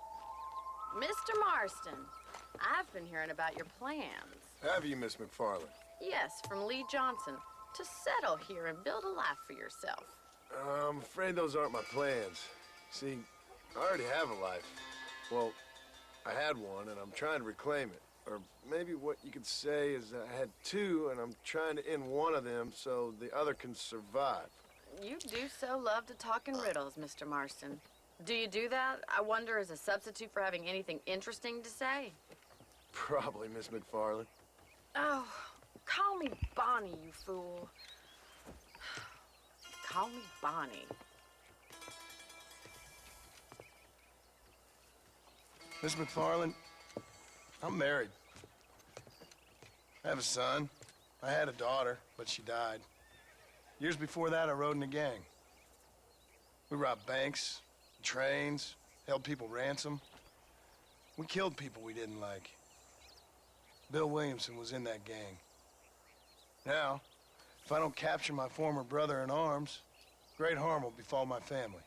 Mr. Marston, I've been hearing about your plans. Have you, Miss McFarland? Yes, from Lee Johnson. To settle here and build a life for yourself. I'm afraid those aren't my plans. See, I already have a life. Well, I had one, and I'm trying to reclaim it. Or maybe what you could say is that I had two, and I'm trying to end one of them so the other can survive. You do so love to talk in riddles, Mr. Marston. Do you do that, I wonder, as a substitute for having anything interesting to say? Probably, Miss McFarland. Oh, call me Bonnie, you fool. Call me Bonnie. Miss McFarland, I'm married. I have a son. I had a daughter, but she died. Years before that, I rode in a gang. We robbed banks, trains, held people ransom. We killed people we didn't like. Bill Williamson was in that gang. Now, if I don't capture my former brother in arms, great harm will befall my family.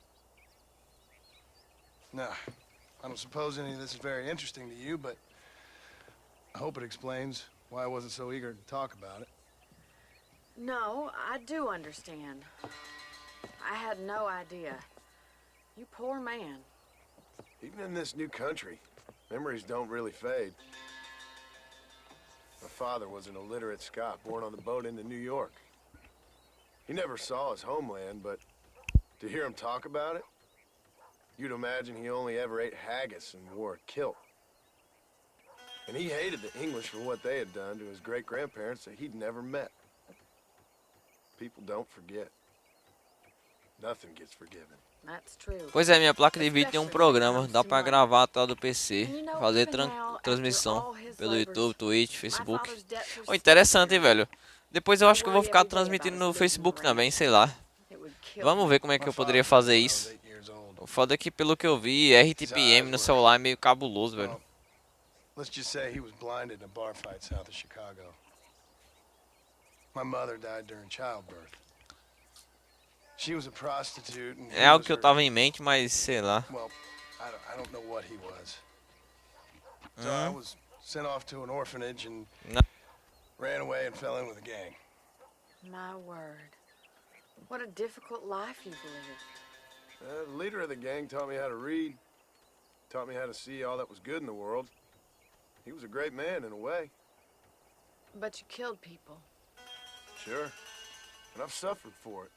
Now, I don't suppose any of this is very interesting to you, but I hope it explains why I wasn't so eager to talk about it. No, I do understand. I had no idea. You poor man. Even in this new country, memories don't really fade. My father was an illiterate Scot born on the boat into New York. He never saw his homeland, but to hear him talk about it, you'd imagine he only ever ate haggis and wore a kilt. And he hated the English for what they had done to his great-grandparents that he'd never met. People don't forget. Nothing gets forgiven. That's true. Pois é, minha placa de vídeo tem um programa, dá pra gravar a tela do PC, fazer transmissão pelo YouTube, Twitch, Facebook. Oh, interessante, hein, velho. Depois eu acho que eu vou ficar transmitindo no Facebook também, sei lá. Vamos ver como é que eu poderia fazer isso. O foda é que, pelo que eu vi, RTPM no celular é meio cabuloso, velho. Let's just say he was blinded in a bar fight south of Chicago. My mother died during childbirth. She was a prostitute and É algo que eu tava em mente, mas sei lá. Well, I don't know what he was. So I was sent off to an orphanage and ran away and fell in with a gang. My word. What a difficult life you've lived. The leader of the gang taught me how to read, taught me how to see all that was good in the world. He was a great man in a way. But you killed people. Sure. And I've suffered for it.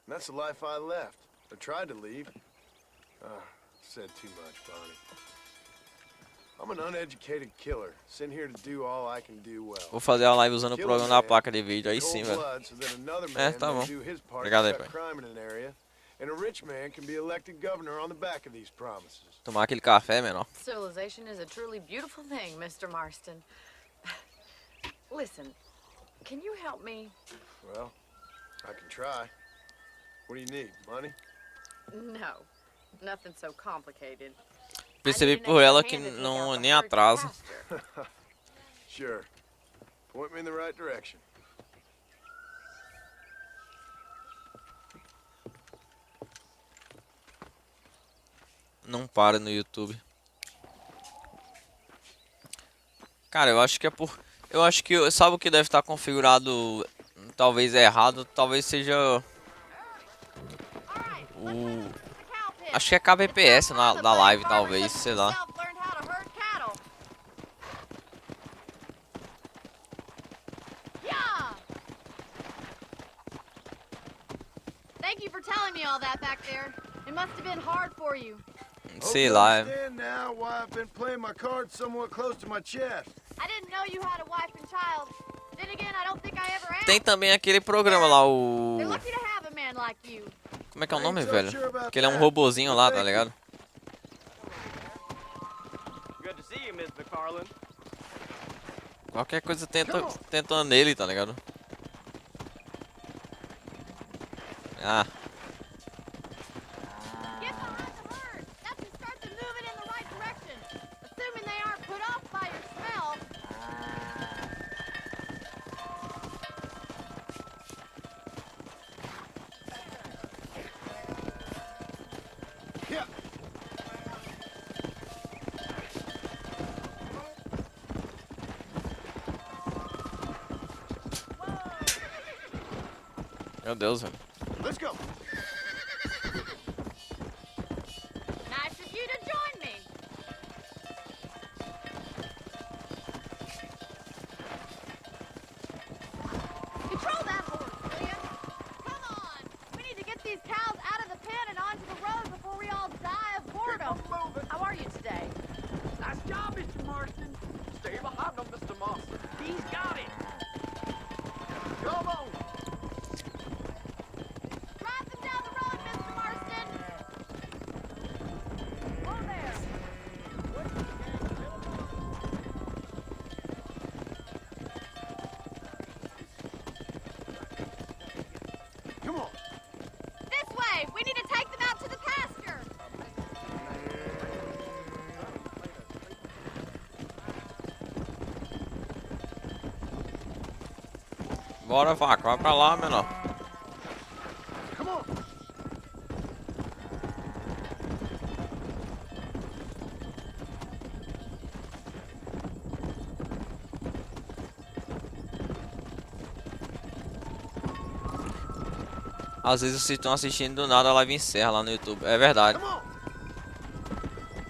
And that's the life I left. I tried to leave. Said too much, Bonnie. I'm an uneducated killer, sent here to do all I can do well. Vou fazer a live usando o programa da placa de vídeo, aí sim, velho. Tá bom. Obrigado aí, pai. And a rich man can be elected governor on the back of these promises. Tomar aquele café, menor. Civilization is a truly beautiful thing, Mr. Marston. Listen, can you help me? Well, I can try. What do you need? Money? No, nothing so complicated. Percebi por ela que não nem atrasa. Sure. Point me in the right direction. Não para no YouTube. Cara, eu acho que é por... Eu acho que... Sabe o que deve estar configurado... Talvez errado. Talvez seja... O... Acho que é kbps da live, talvez. Sei lá. Thank you for telling me all that back there. It must have been hard for you. Sei lá. Now why I've been playing my cards somewhat close to my chest. I didn't know you had a wife and child. Then again, I don't think I ever asked. Tem também aquele programa lá, o... They're lucky to have a man like you. Como é que é o nome, velho? Que ele é um robozinho lá, tá ligado? Good to see you, Miss McFarland. Qualquer coisa tentando nele, tá ligado? Ah. Get behind the herd. That should start them moving in the right direction. Assuming they aren't put off by your smell. Yeah. Meu Deus, velho. Let's go. Nice of you to join me. Control that horse, will ya? Come on. We need to get these cows out of the pen and onto the road before we all die of boredom. How are you today? Nice job, Mr. Marston. Stay behind him, Mr. Marston. He's got it. Come on. Drive them down the road, Mr. Marston. Oh, there. Come on. This way. We need to take them out to the pasture. Bora, vaca. Vai pra lá, menor. Come on. Às vezes vocês estão assistindo do nada a live encerra lá no YouTube. É verdade.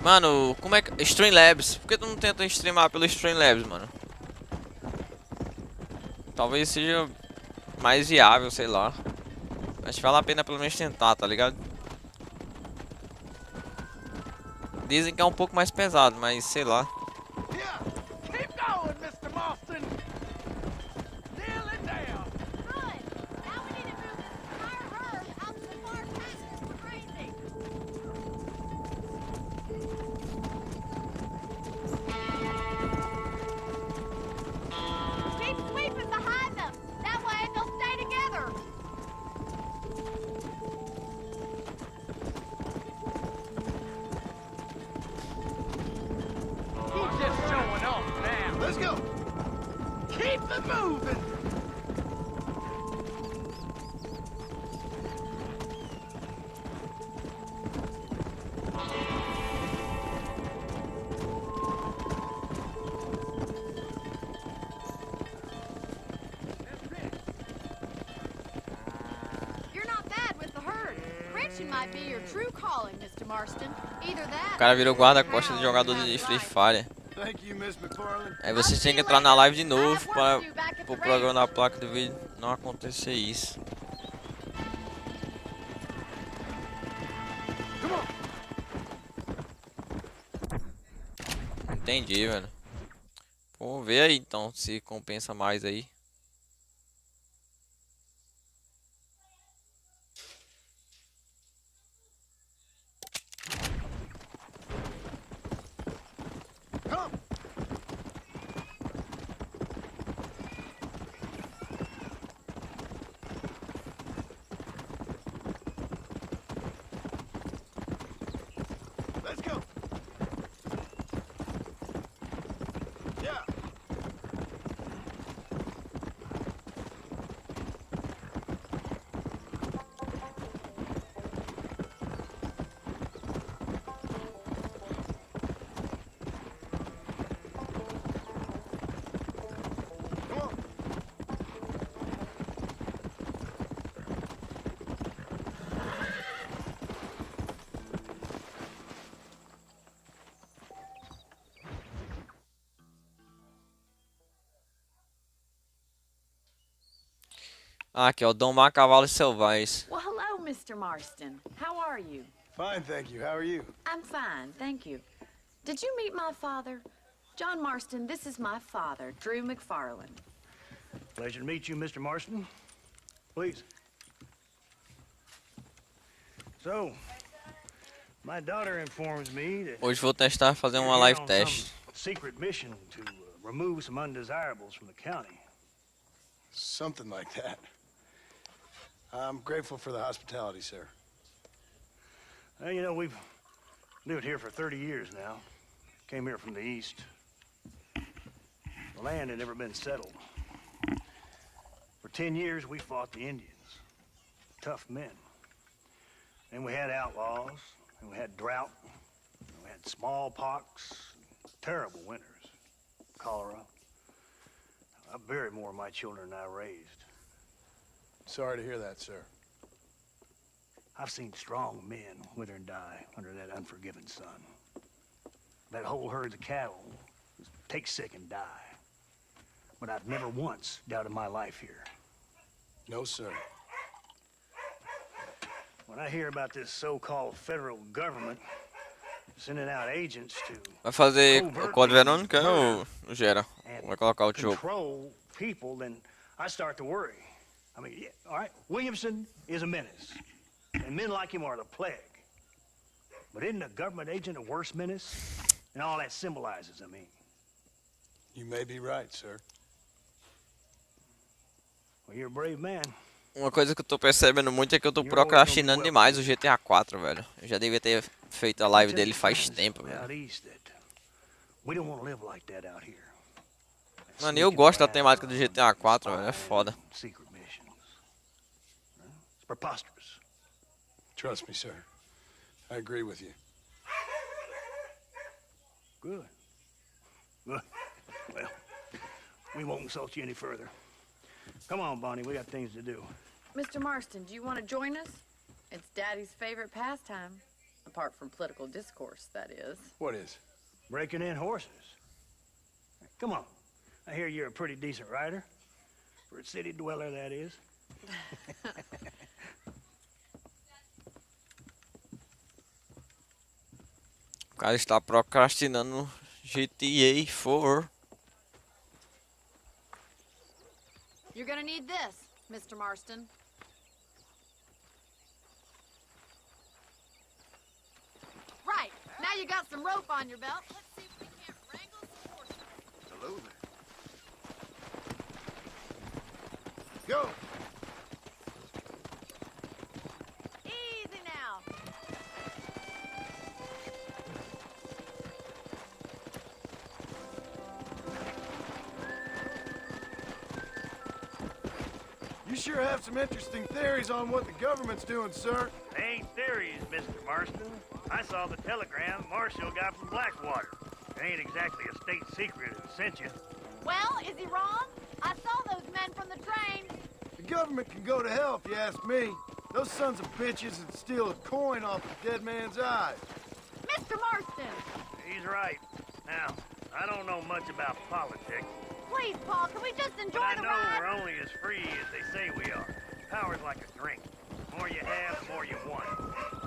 Mano, como é que... Streamlabs. Por que tu não tenta streamar pelo Streamlabs, mano? Talvez seja mais viável, sei lá. Mas vale a pena pelo menos tentar, tá ligado? Dizem que é um pouco mais pesado, mas sei lá. Keep going, Mr. Marston. Nearly there. Good. Now we need to move this entire herd out to the far pasture for grazing. Keep sweeping behind them. That way they'll stay together. He's just showing off now. Let's go. Keep it moving. You're not bad with the herd. Ranching might be your true calling, Mr. Marston. Either that. O cara virou guarda-costas de jogador de Free Fire. Thank you, Miss McFarland. Aí vocês têm que entrar na live de novo para o programa da placa do vídeo não acontecer isso. Come on. Entendi, velho. Vamos ver aí então se compensa mais aí. Let's go. Yeah. Come on. Ah, aqui ó, domar cavalos selvagens. Well, hello, Mr. Marston. How are you? Fine, thank you. How are you? I'm fine, thank you. Did you meet my father? John Marston, this is my father, Drew McFarland. Pleasure to meet you, Mr. Marston. Please. So, my daughter informs me that Hoje vou testar fazer uma you're live on test. some secret mission to remove some undesirables from the county. Something like that. I'm grateful for the hospitality, sir. Well, you know, we've lived here for 30 years now. Came here from the east. The land had never been settled. For 10 years, we fought the Indians. Tough men. Then we had outlaws, and we had drought, and we had smallpox, terrible winters, cholera. I buried more of my children than I raised. Sorry to hear that, sir. I've seen strong men wither and die under that unforgiving sun. That whole herds of cattle take sick and die. But I've never once doubted my life here. No, sir. When I hear about this so-called federal government sending out agents to Vai fazer o código Verônica ou o Gera? Vai colocar o jogo. control people, then I start to worry. I mean, yeah, all right, Williamson is a menace, and men like him are the plague. But isn't a government agent a worse menace? And all that symbolizes, I mean. You may be right, sir. Well, you're a brave man. Uma coisa que eu tô percebendo muito é que eu tô procrastinando demais o GTA 4, velho. Eu já devia ter feito a live dele faz tempo, velho. Out east that we don't want to live like that out here. Mano, eu gosto da temática do GTA 4, velho. É foda. Secret missions. It's preposterous. Trust me, sir. I agree with you. Good. Good. Well, we won't insult you any further. Come on, Bonnie, we got things to do. Mr. Marston, do you want to join us? It's Daddy's favorite pastime. Apart from political discourse, that is. What is? Breaking in horses. Come on. I hear you're a pretty decent rider. For a city dweller, that is. O cara está procrastinando GTA 4. You're gonna need this, Mr. Marston. Right, now you got some rope on your belt. Let's see if we can't wrangle some horses. Hello there. Go! Easy now. You sure have some interesting theories on what the government's doing, sir. They ain't theories, Mr. Marston. I saw the telegram Marshall got from Blackwater. It ain't exactly a state secret that sent you. Well, is he wrong? I saw those men from the train. The government can go to hell if you ask me. Those sons of bitches would steal a coin off a dead man's eyes. Mr. Marston! He's right. Now, I don't know much about politics. Please, Paul, can we just enjoy But I the know ride? we're only as free as they say we are. Power's like a drink. The more you have, the more you want.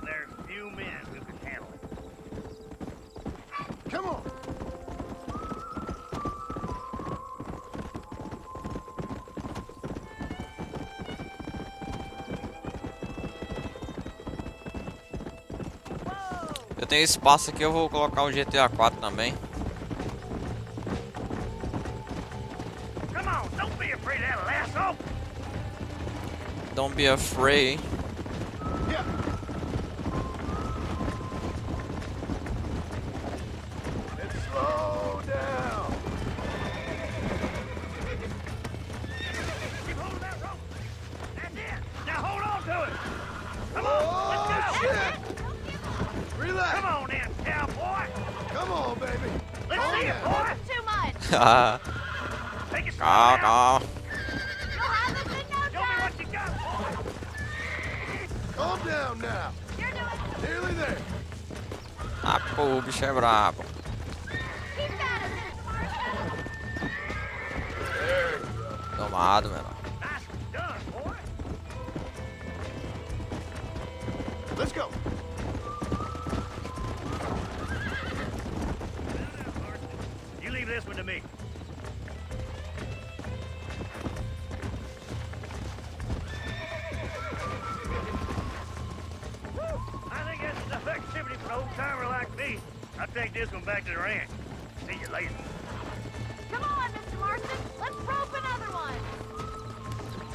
There's few men who can handle it. Come on! Eu tenho espaço aqui, eu vou colocar o GTA 4 também. Come on, don't be afraid of that lasso. Don't be afraid. Yeah. And slow down. Keep hold of that rope. That's it. Now hold on to it. Come on, Oh, let's go. shit. Relax. Come on in, cowboy. Come on, baby. Let's Calm see it, down. boy. Too much. Take it slow Calm, now. calm. You'll have this in no Show me time. what you got, boy. Calm down now. You're doing. Nearly there. Ah, pô, o bicho é brabo. Keep at it, Mr. Marston. There you go. Tomado, menor. Nicely done, boy. Let's go. You leave this one to me. I think that's enough activity for an old-timer like me. I'll take this one back to the ranch. See you later. Come on, Mr. Marston. Let's rope another one.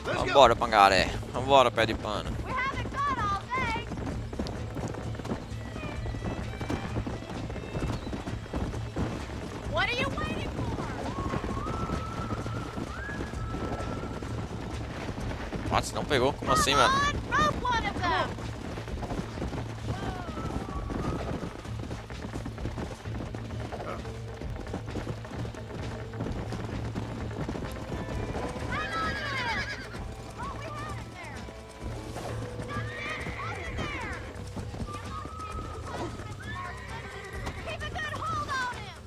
Let's go. Vambora, pangaré. Vambora, pé de pano. We haven't got all day. What are you waiting for? Nossa, não pegou? Como assim, Come mano? on, rope one of them. Hang on to it. Oh, we had it there. That's it. Hold it there. Keep a good hold on him.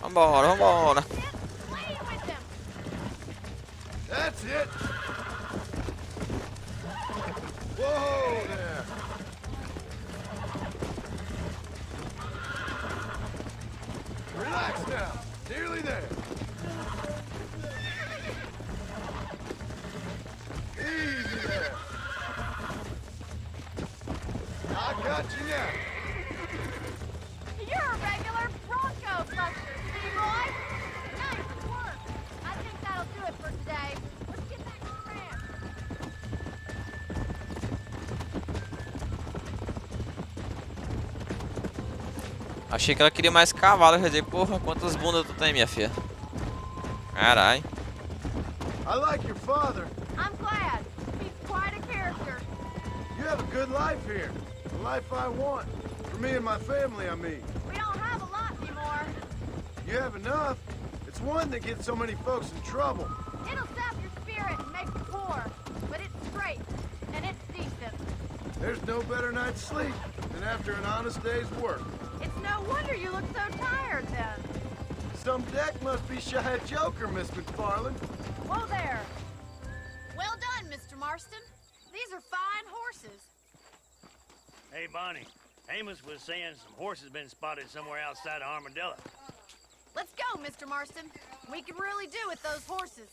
Vambora, vambora. Play with him. That's it. Whoa there. Relax now. Nearly there. Easy there. I got you now. You're a regular Bronco buster, city boy. Nice work. I think that'll do it for today. Let's get back to the ranch. Achei que ela queria mais cavalo. Eu ia dizer, porra, quantas bundas tu tem, minha filha? Carai. I like your father. I'm glad. He's quite a character. You have a good life here. The life I want. For me and my family, I mean. We don't have a lot anymore. You have enough. It's one that gets so many folks in trouble. It'll sap your spirit and make you poor. But it's straight. And it's decent. There's no better night's sleep than after an honest day's work. It's no wonder you look so tired then. Some deck must be shy of Joker, Miss McFarland. Whoa there. Well done, Mr. Marston. These are fine horses. Hey, Bonnie. Amos was saying some horses been spotted somewhere outside of Armadillo. Let's go, Mr. Marston. We can really do with those horses.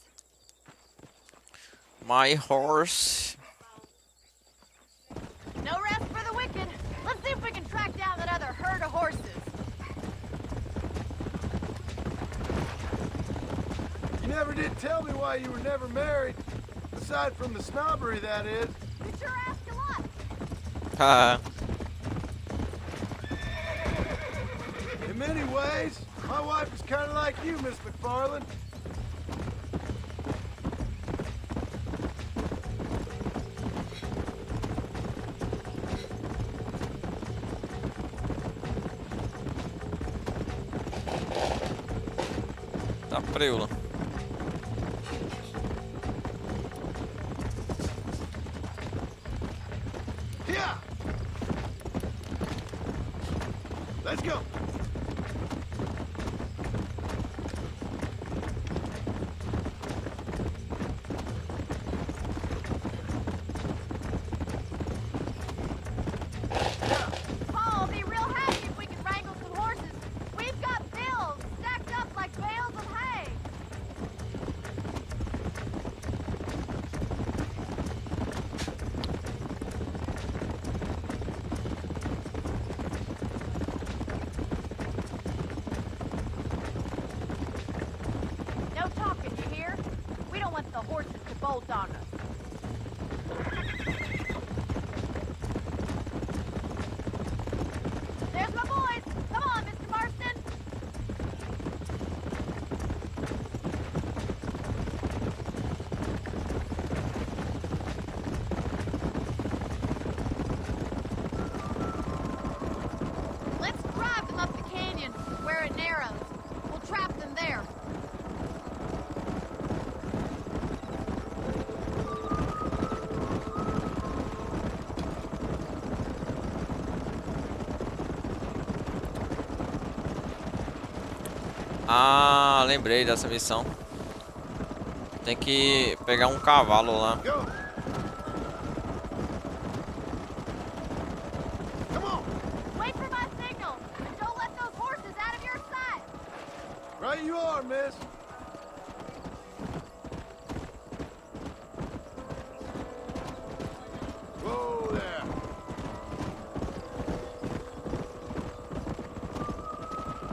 My horse. No rest for the wicked. Let's see if we can track down that other herd of horses. You never did tell me why you were never married. Aside from the snobbery, that is. You sure ask a lot. Haha. In many ways, my wife is kind of like you, Miss McFarland. Tá preula. Yeah. Let's go. Paul will be real happy if we can wrangle some horses. We've got bills stacked up like bales of hay. Ah, lembrei dessa missão. Tem que pegar um cavalo lá. Wait for my signal, and don't let those horses out of your sight. Right you are, miss. Whoa there.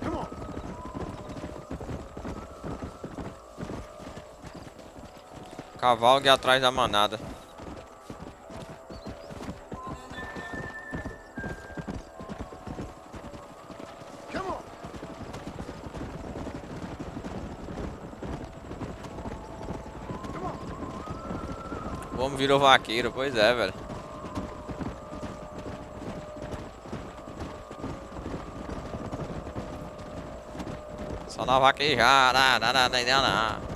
Come on. Cavalgue atrás da manada. Come on. O homem virou vaqueiro, pois é, velho. Só na vaquejada, nada.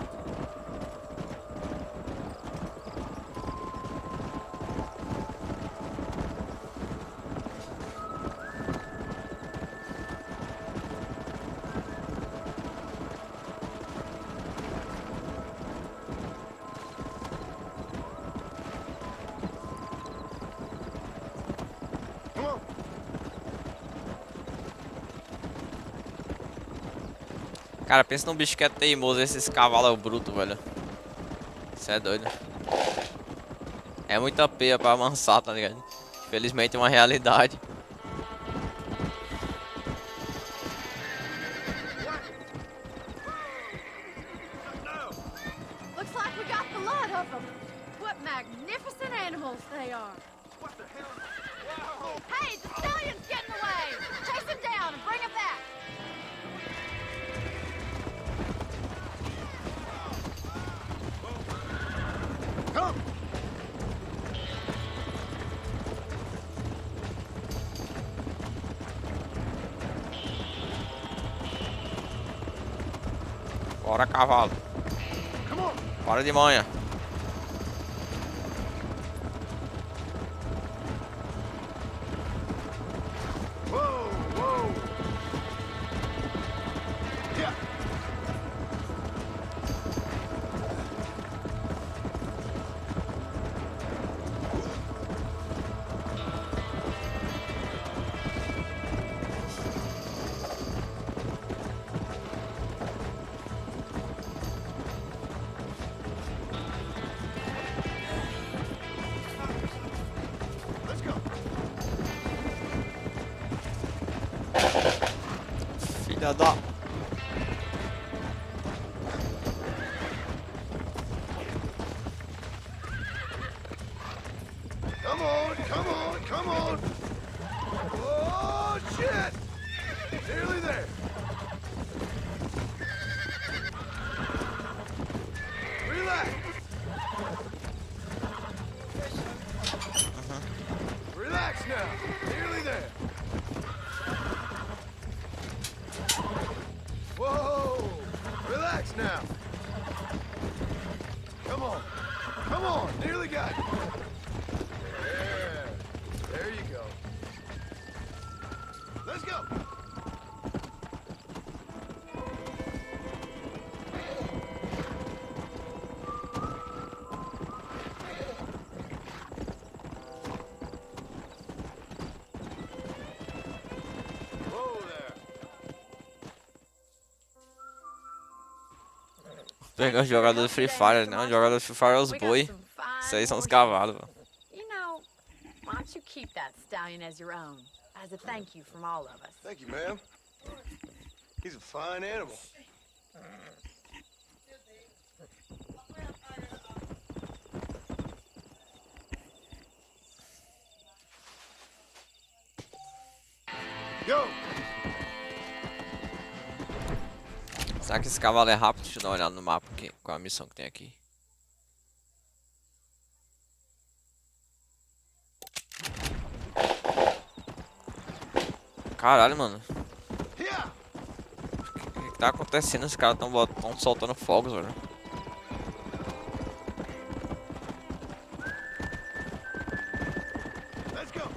Cara, pensa num bicho que é teimoso, esses cavalos brutos, velho. Isso é doido. É muita peia pra amansar, tá ligado? Infelizmente é uma realidade. Looks like we got the lot of them. What magnificent animals they are. What the hell? Whoa. Hey, the stallion's getting away. Chase him down and bring him back. Come. Bora, cavalo. Bora de manhã. Whoa, whoa. Yeah. Let's go. Filha da... Come on, come on, come on. Oh, shit. Nearly there. Relax. Relax now. Nearly there. Whoa. Relax now. Come on. Come on. Nearly got you. There you go. Let's go. Whoa there. Pegar os jogadores de Free Fire, não. Os jogadores de Free Fire é os boi. Isso aí são os cavalos, velho. You know, why don't you keep that stallion as your own, as a thank you from all of us? Thank you, ma'am. He's a fine animal. Go! Será que esse cavalo é rápido? Deixa eu dar uma olhada no mapa aqui, qual é a missão que tem aqui. Caralho, mano. O que tá acontecendo? Os caras tão soltando fogos, velho. Let's go.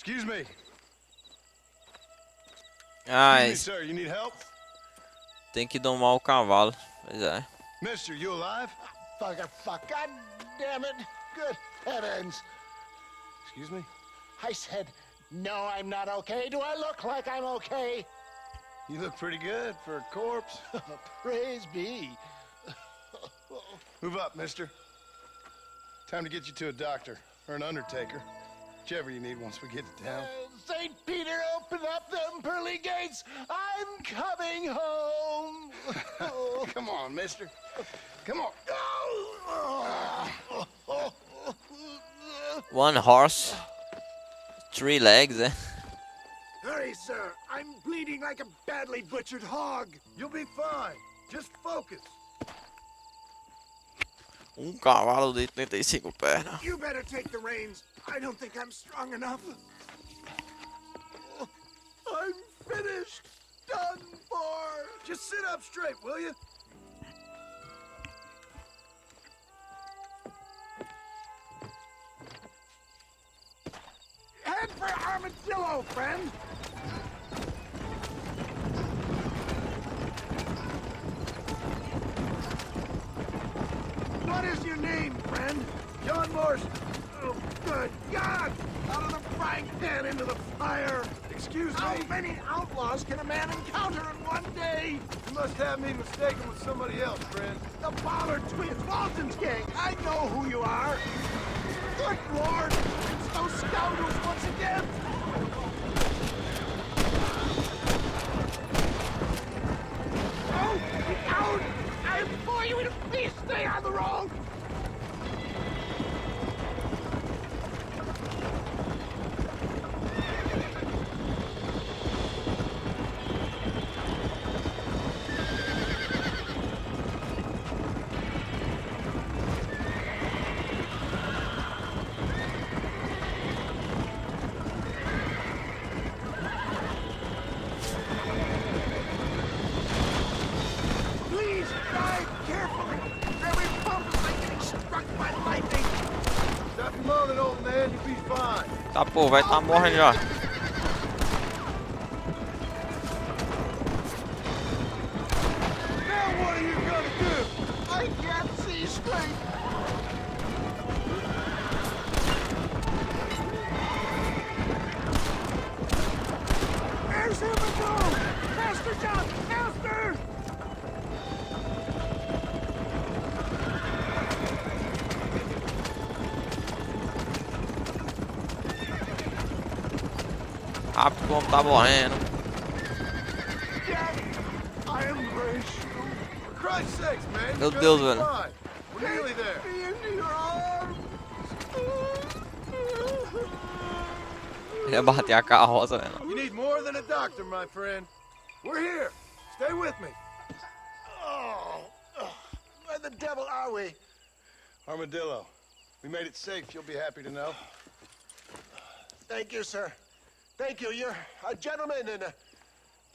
Excuse me. Ah, Excuse me, sir. You need help? tem que domar o cavalo. Pois é. Mister, you alive? Fuck. God damn it. Good heavens. Excuse me? I said, no, I'm not okay. Do I look like I'm okay? You look pretty good for a corpse. Praise be. Move up, mister. Time to get you to a doctor or an undertaker. Whichever you need once we get to town. St. Peter, open up them pearly gates. I'm coming home. Come on, mister. Come on. One horse, 3 legs, eh? Hurry, sir. I'm bleeding like a badly butchered hog. You'll be fine. Just focus. Cavalo de 35 pernas. You better take the reins. I don't think I'm strong enough. I'm finished. Done for. Just sit up straight, will you? Head for Armadillo, friend. What is your name, friend? John Marston. Oh, good God! Out of the frying pan into the fire! Excuse me? How many outlaws can a man encounter in one day? You must have me mistaken with somebody else, friend. The Ballard twins, Walton's gang! I know who you are! Good Lord! It's those scoundrels once again! Oh, the coward! I implore you to please stay on the road! Please drive carefully! Every bump is like getting struck by lightning! Stop your moaning, old man. You'll be fine. Tá, pô, vai tá morrendo já. Now what are you gonna do? I can't see straight! There's him go! Faster, John! Faster! Rápido como tá morrendo. I embrace you. For Christ's sakes, man. Meu You're Deus, gonna be velho. fine. We're nearly there. Me into your arms! Ele ia bater a carroça, velho. You need more than a doctor, my friend. We're here. Stay with me. Where the devil are we? Armadillo. We made it safe, you'll be happy to know. Thank you, sir. Thank you. You're a gentleman and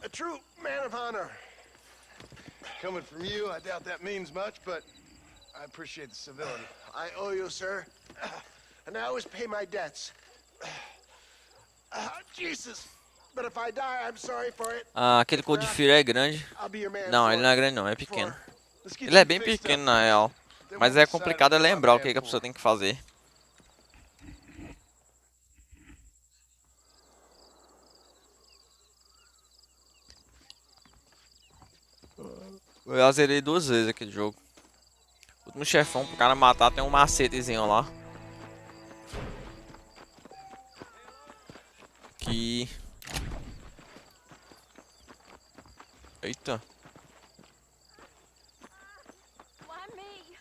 a true man of honor. Coming from you, I doubt that means much, but I appreciate the civility. I owe you, sir. And I always pay my debts. Jesus. But if I die, I'm sorry for it. Ah, aquele Cold Fury é grande. I'll be your man. Não, ele não é grande não, é pequeno. Ele é bem pequeno na real. Mas é complicado lembrar o que a pessoa tem que fazer. Eu já zerei 2 vezes aquele jogo. O último chefão pro cara matar tem um macetezinho lá. Que... Eita. Why me?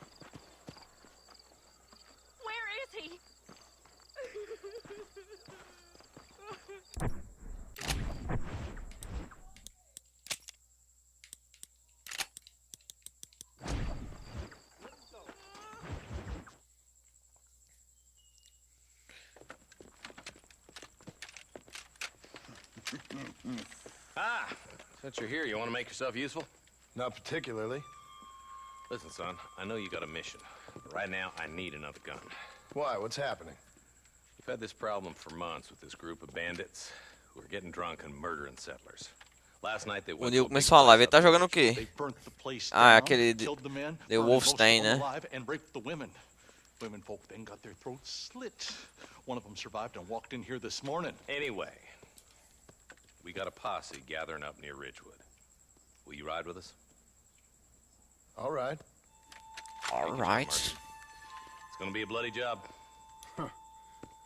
Where is he? Ah, since you're here, you want to make yourself useful? Not particularly. Listen, son, I know you got a mission. But right now, I need another gun. Why? What's happening? You had this problem for months with this group of bandits who were getting drunk and murdering settlers. Last night they O went Neil to a big começou a live. Ele place tá up jogando o in quê? They burnt the place Ah, é down, aquele killed the men, The burned most of Wolfstein, them né? alive, and raped the women. Women folk then got their throats slit. One of them survived and walked in here this morning. Anyway, we got a posse gathering up near Ridgewood. Will you ride with us? All right. All right. It's gonna be a bloody job.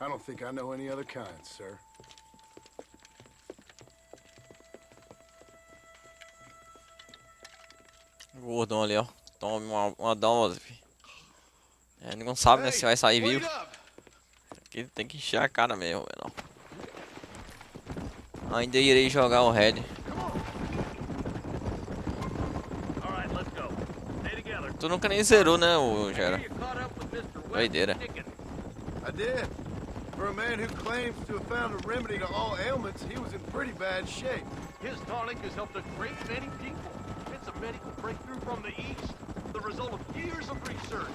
I don't think I know any other kind, sir. Gordão ali, ó. Toma uma dose, fi. É, ninguém não sabe, né, se vai sair vivo. Aqui tem que encher a cara mesmo, velho. Ainda irei jogar o Red. Tu nunca nem zerou, né, o Gera? Doideira. I did. For a man who claims to have found a remedy to all ailments, he was in pretty bad shape. His tonic has helped a great many people. It's a medical breakthrough from the East, the result of years of research.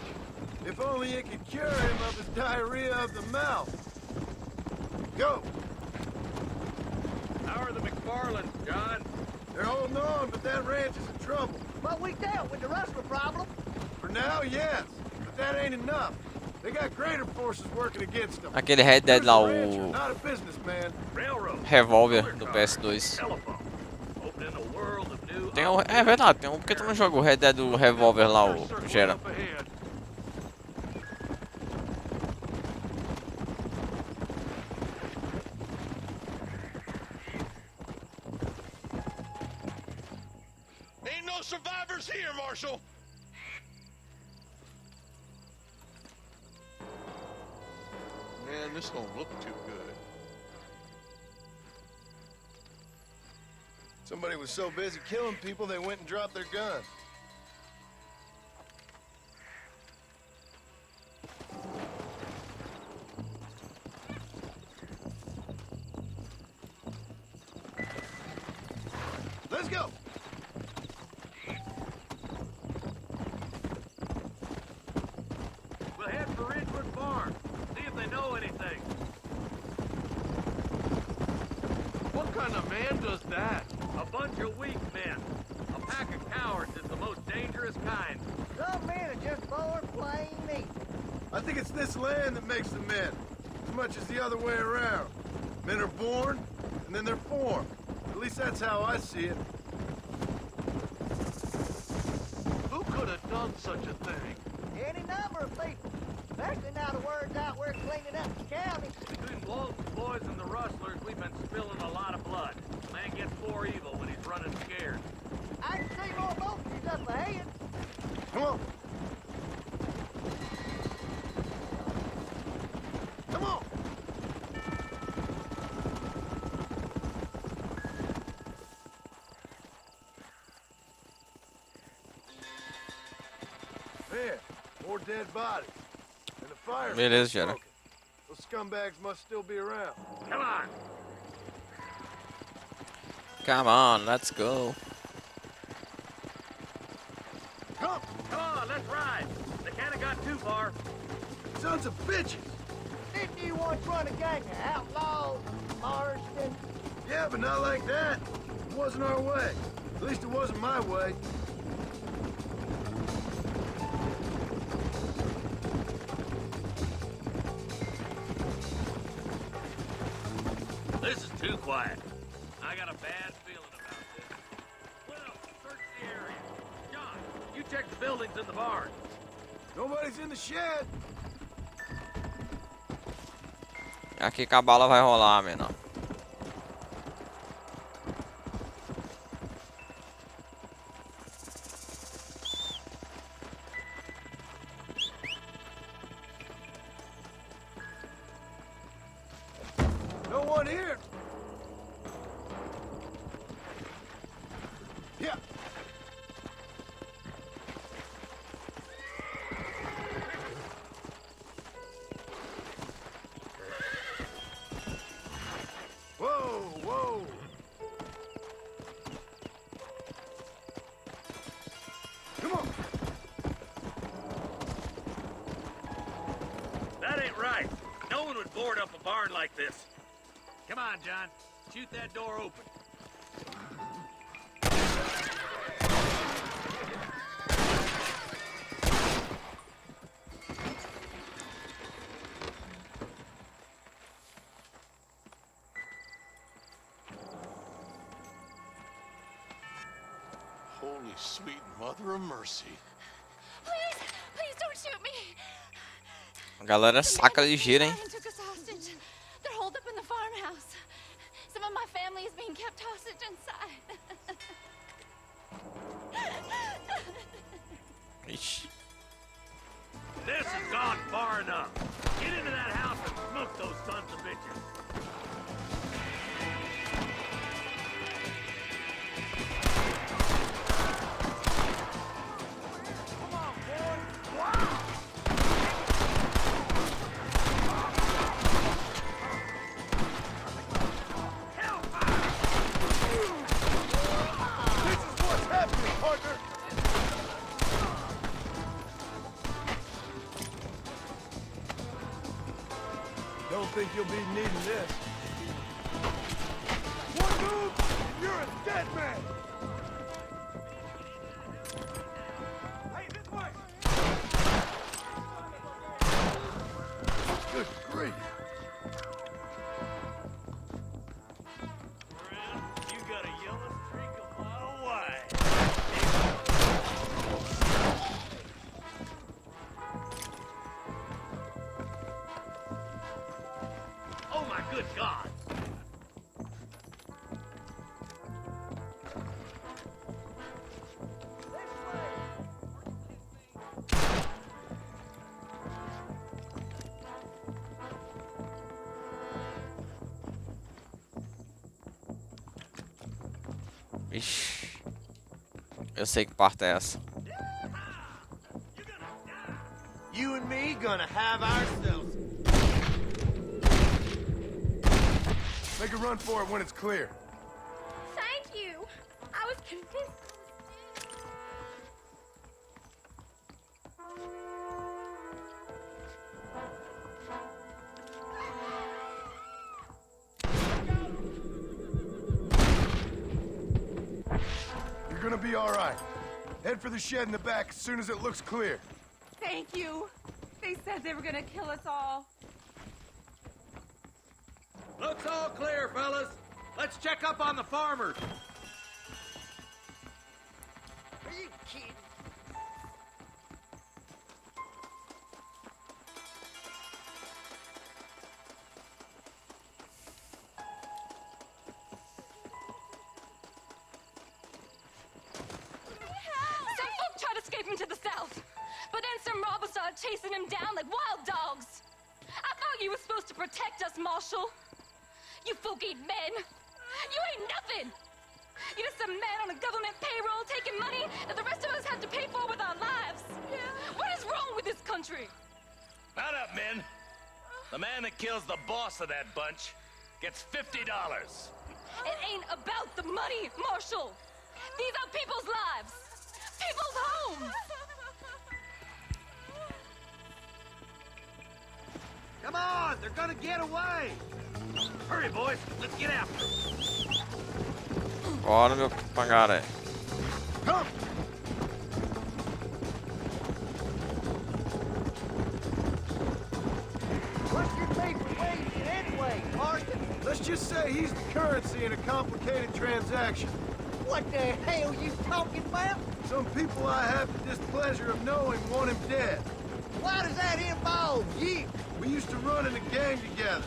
If only it could cure him of his diarrhea of the mouth. Go! How are the McFarlands, John? They're holding on, but that ranch is in trouble. But we dealt with the rustler problem. For now, yes. But that ain't enough. They got greater forces working against them. Aquele Red Dead lá, o Not a businessman. revólver do PS2. Tem um, é verdade, tem um. Por que tu não joga o Red Dead do revólver lá, o Gera? Ain't no survivors here, Marshal. Man, this don't look too good. Somebody was so busy killing people, they went and dropped their guns. Let's go! We'll head for Ridgewood Farm. See if they know anything. What kind of man does that? A bunch of weak men. A pack of cowards is the most dangerous kind. Some men are just born plain meat. I think it's this land that makes the men, as much as the other way around. Men are born, and then they're formed. At least that's how I see it. Who could have done such a thing? Any number of people. Especially now the word's out we're cleaning up the county. Between Walton's boys and the rustlers, we've been spilling a lot of blood. Man gets more evil when he's running scared. I can see more multitudes up ahead. Come on. Come on. Man, more dead bodies. And the fire. Beleza, Gera. Those scumbags must still be around. Come on. Come on, let's go. Come! Come on, let's ride. They can't have got too far. Sons of bitches! Didn't you once run a gang of outlaws, Marston? Yeah, but not like that. It wasn't our way. At least it wasn't my way. This is too quiet. I got a bad feeling about this. Well, search the area. John, you check the buildings in the barn. Nobody's in the shed. Aqui que a bala vai rolar, menor. No one here. Yeah. Whoa, whoa. Come on. That ain't right. No one would board up a barn like this. Come on, John. Shoot that door open. Holy sweet mother of mercy. Please, please don't shoot me. A galera saca ligeira, hein? Took us hostage. They're holed up in the farmhouse. Some of my family is being kept hostage inside. Ixi. This has gone far enough. Get into that house and smoke those sons of bitches. Don't think you'll be needing this. One move, and you're a dead man! Hey, this way! Good grief. You got a yellow streak a mile wide. Oh my good God! Ixi. Eu sei que parte é essa. You and me gonna have ourselves. Make a run for it when it's clear. Thank you. I was convinced. You're gonna be all right. Head for the shed in the back as soon as it looks clear. Thank you. They said they were gonna kill us all. Looks all clear, fellas. Let's check up on the farmers. Are you kidding? Some folk tried escaping to the south, but then some robbers started chasing him down like wild dogs. I thought you were supposed to protect us, Marshal. You folk ain't men. You ain't nothing. You're just a man on a government payroll taking money that the rest of us have to pay for with our lives. What is wrong with this country? Mount up, men. The man that kills the boss of that bunch gets $50. It ain't about the money, Marshal. These are people's lives. People's homes. Come on, they're gonna get away. Hurry, boys. Let's get after them. Bora, meu pangaré. Come! What's your favorite way to get anyway, Marston? Let's just say he's the currency in a complicated transaction. What the hell you talking about? Some people I have the displeasure of knowing want him dead. Why does that involve you? We used to run in a gang together.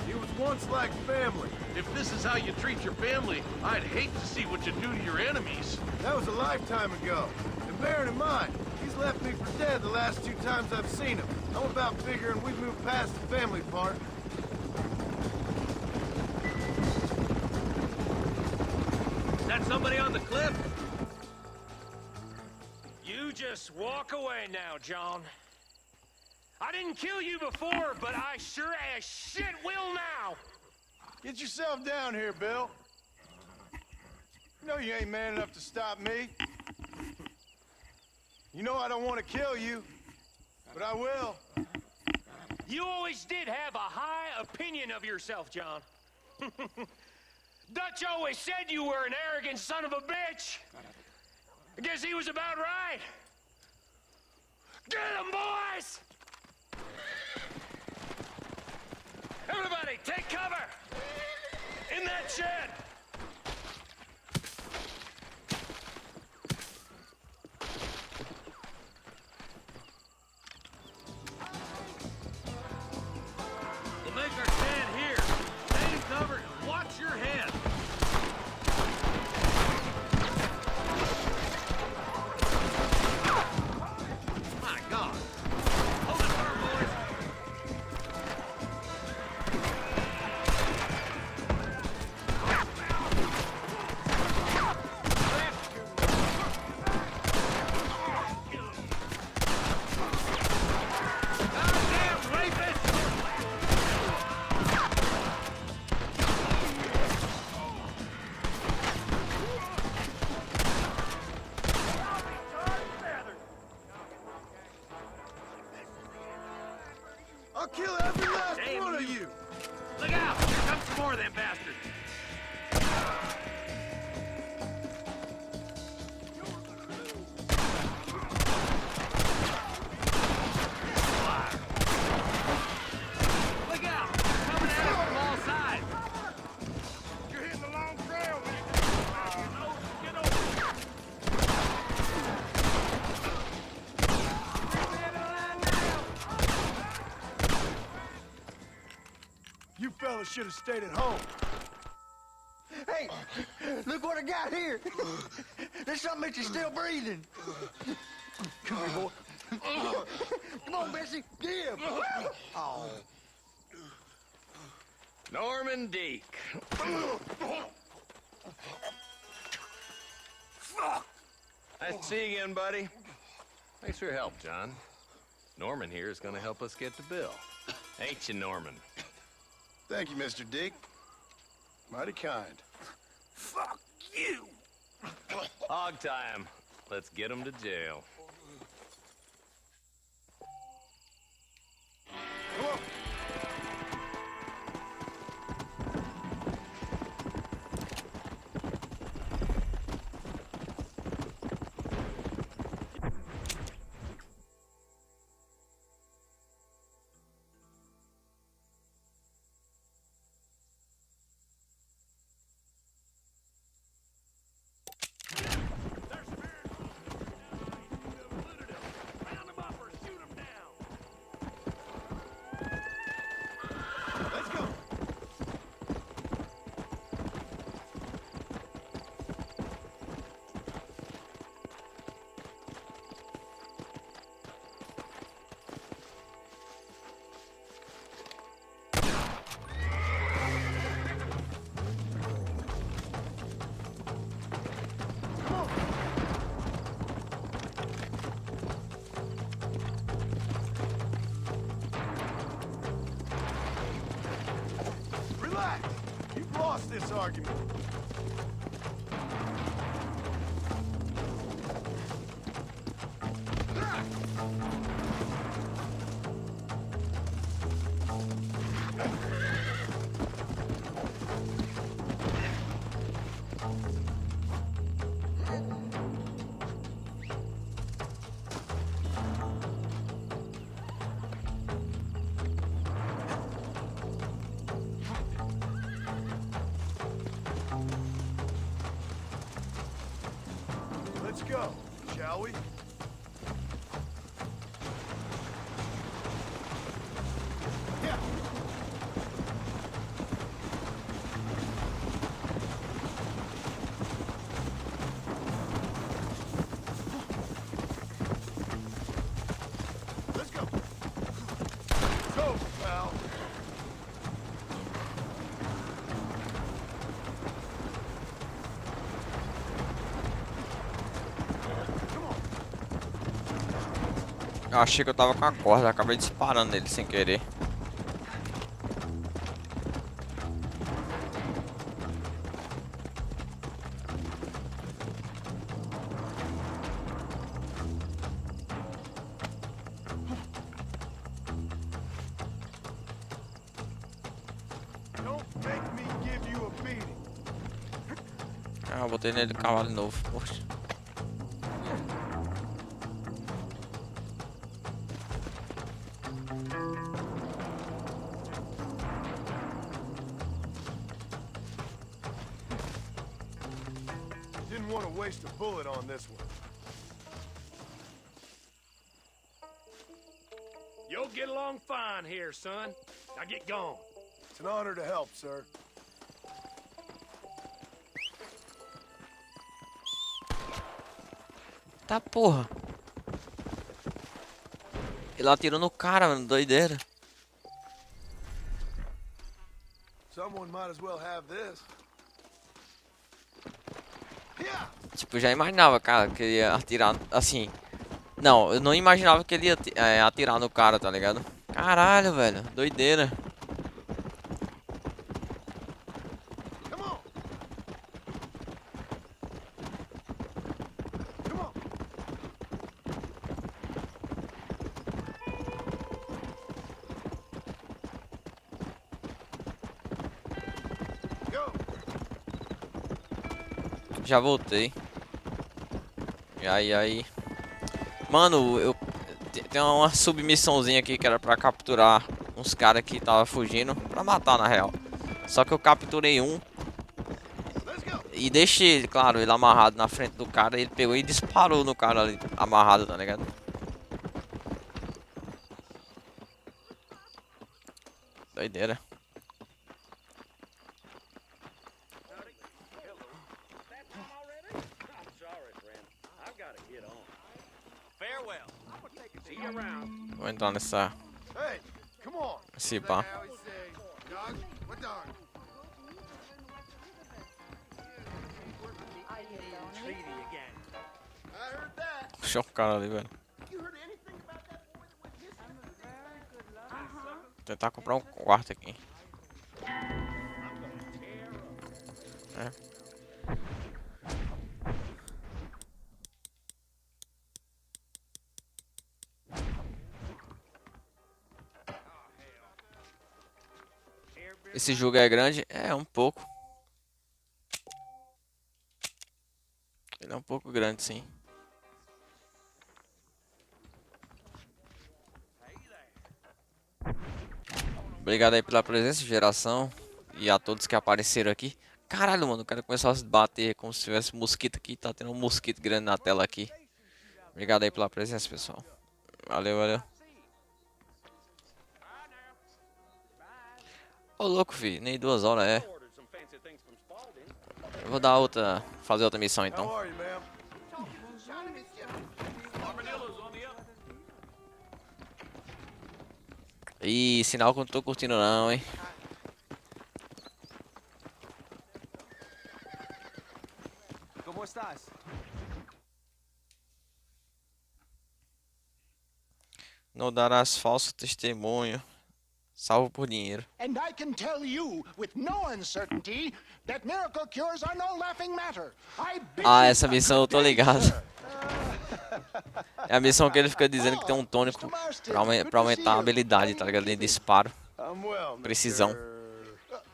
He was once like family. If this is how you treat your family, I'd hate to see what you do to your enemies. That was a lifetime ago. And bearing in mind, he's left me for dead the last 2 times I've seen him. I'm about figuring we've moved past the family part. Is that somebody on the cliff? You just walk away now, John. I didn't kill you before, but I sure as shit will now. Get yourself down here, Bill. You know you ain't man enough to stop me. You know I don't want to kill you, but I will. You always did have a high opinion of yourself, John. Dutch always said you were an arrogant son of a bitch. I guess he was about right. Get him, boys! Everybody, take cover! In that shed! We'll make our stand here. Stay in cover and watch your head. My God. Hold it firm, boys. Goddamn rapist! I'll kill every last Damn one of you. you! Look out! Here comes some more of them bastards. Look out! They're coming at us from all sides. You're hitting the long trail, man. Get over. You fellas should have stayed at home. Hey, look what I got here. There's something that you're still breathing. Come here, boy. Come on, Bessie. Give. Oh. Norman Deek. Nice to see you again, buddy. Thanks for your help, John. Norman here is going to help us get to Bill. Ain't you, Norman? Thank you, Mr. Dick. Mighty kind. Fuck you! Hog time. Let's get him to jail. Come on. Round them up or shoot them down! Let's go. Relax. You've lost this argument. Let's go, shall we? Yeah. Let's go. Go, pal. Eu achei que eu tava com a corda, acabei disparando ele sem querer. botei nele cavalo novo. Poxa. Didn't want to waste a bullet on this one. You'll get along fine here, son. Now get going. It's an honor to help, sir. Tá porra. Ele atirou no cara, mano, doideira. Someone might as well have this. Tipo, já imaginava, cara, que ele ia atirar assim. Não, eu não imaginava que ele ia atirar no cara, tá ligado? Caralho, velho, doideira. Já voltei. E aí. Mano, tem uma submissãozinha aqui que era pra capturar uns caras que tava fugindo. Pra matar, na real. Só que eu capturei um. E deixei, claro, ele amarrado na frente do cara. Ele pegou e disparou no cara ali, amarrado, tá ligado? Doideira. Vou entrar nessa. Esse bar. Puxa o cara ali, velho. Vou tentar comprar um quarto aqui. É. Esse jogo é grande? É, um pouco. Ele é um pouco grande, sim. Obrigado aí pela presença, geração. E a todos que apareceram aqui. Caralho, mano, o cara começou a se bater como se tivesse mosquito aqui. Tá tendo um mosquito grande na tela aqui. Obrigado aí pela presença, pessoal. Valeu, valeu. Ô, louco, filho. Nem 2 horas é. Eu vou dar outra. Fazer outra missão então. Ih, sinal que eu não tô curtindo não, hein. Como estás? Não darás falso testemunho. Salvo por dinheiro. And I can tell you with no uncertainty that miracle cures are no laughing matter. Ah, essa missão eu tô ligado. É a missão que ele fica dizendo que tem um tônico pra aumentar a habilidade, tá ligado? De disparo. Precisão.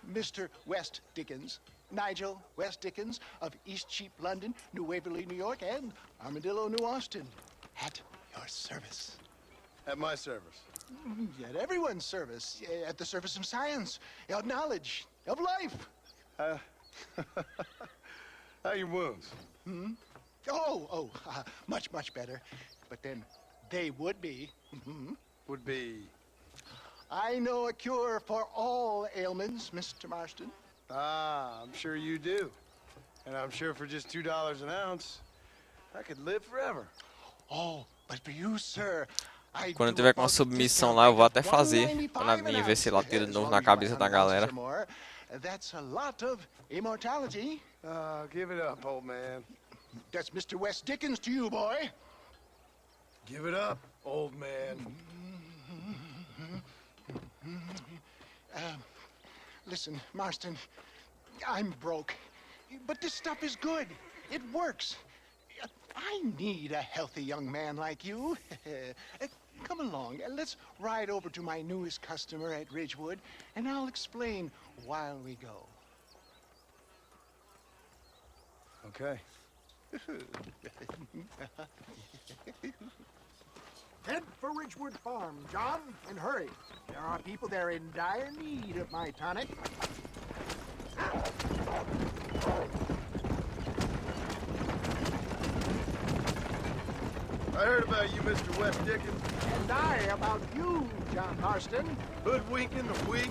Mr. West Dickens, Nigel West Dickens of East Cheap London, New Waverly, New York, and Armadillo, New Austin. At your service. At my service. At everyone's service. At the service of science, of knowledge, of life. How are your wounds? Much, much better. But then they would be. Would be? I know a cure for all ailments, Mr. Marston. Ah, I'm sure you do. And I'm sure for just $2 an ounce, I could live forever. Oh, but for you, sir, quando eu tiver com uma submissão lá, eu vou até fazer. Pra vir ver se ele atira de novo na cabeça da galera. That's a lot of immortality. Give it up, old man. That's Mr. West Dickens to you, boy. Give it up, old man. Listen, Marston, I'm broke, but this stuff is good. It works. I need a healthy young man like you. Come along, let's ride over to my newest customer at Ridgewood, and I'll explain while we go. Okay. Head for Ridgewood Farm, John, and hurry. There are people there in dire need of my tonic. I heard about you, Mr. West Dickens. And I about you, John Marston. Hoodwinking the weak,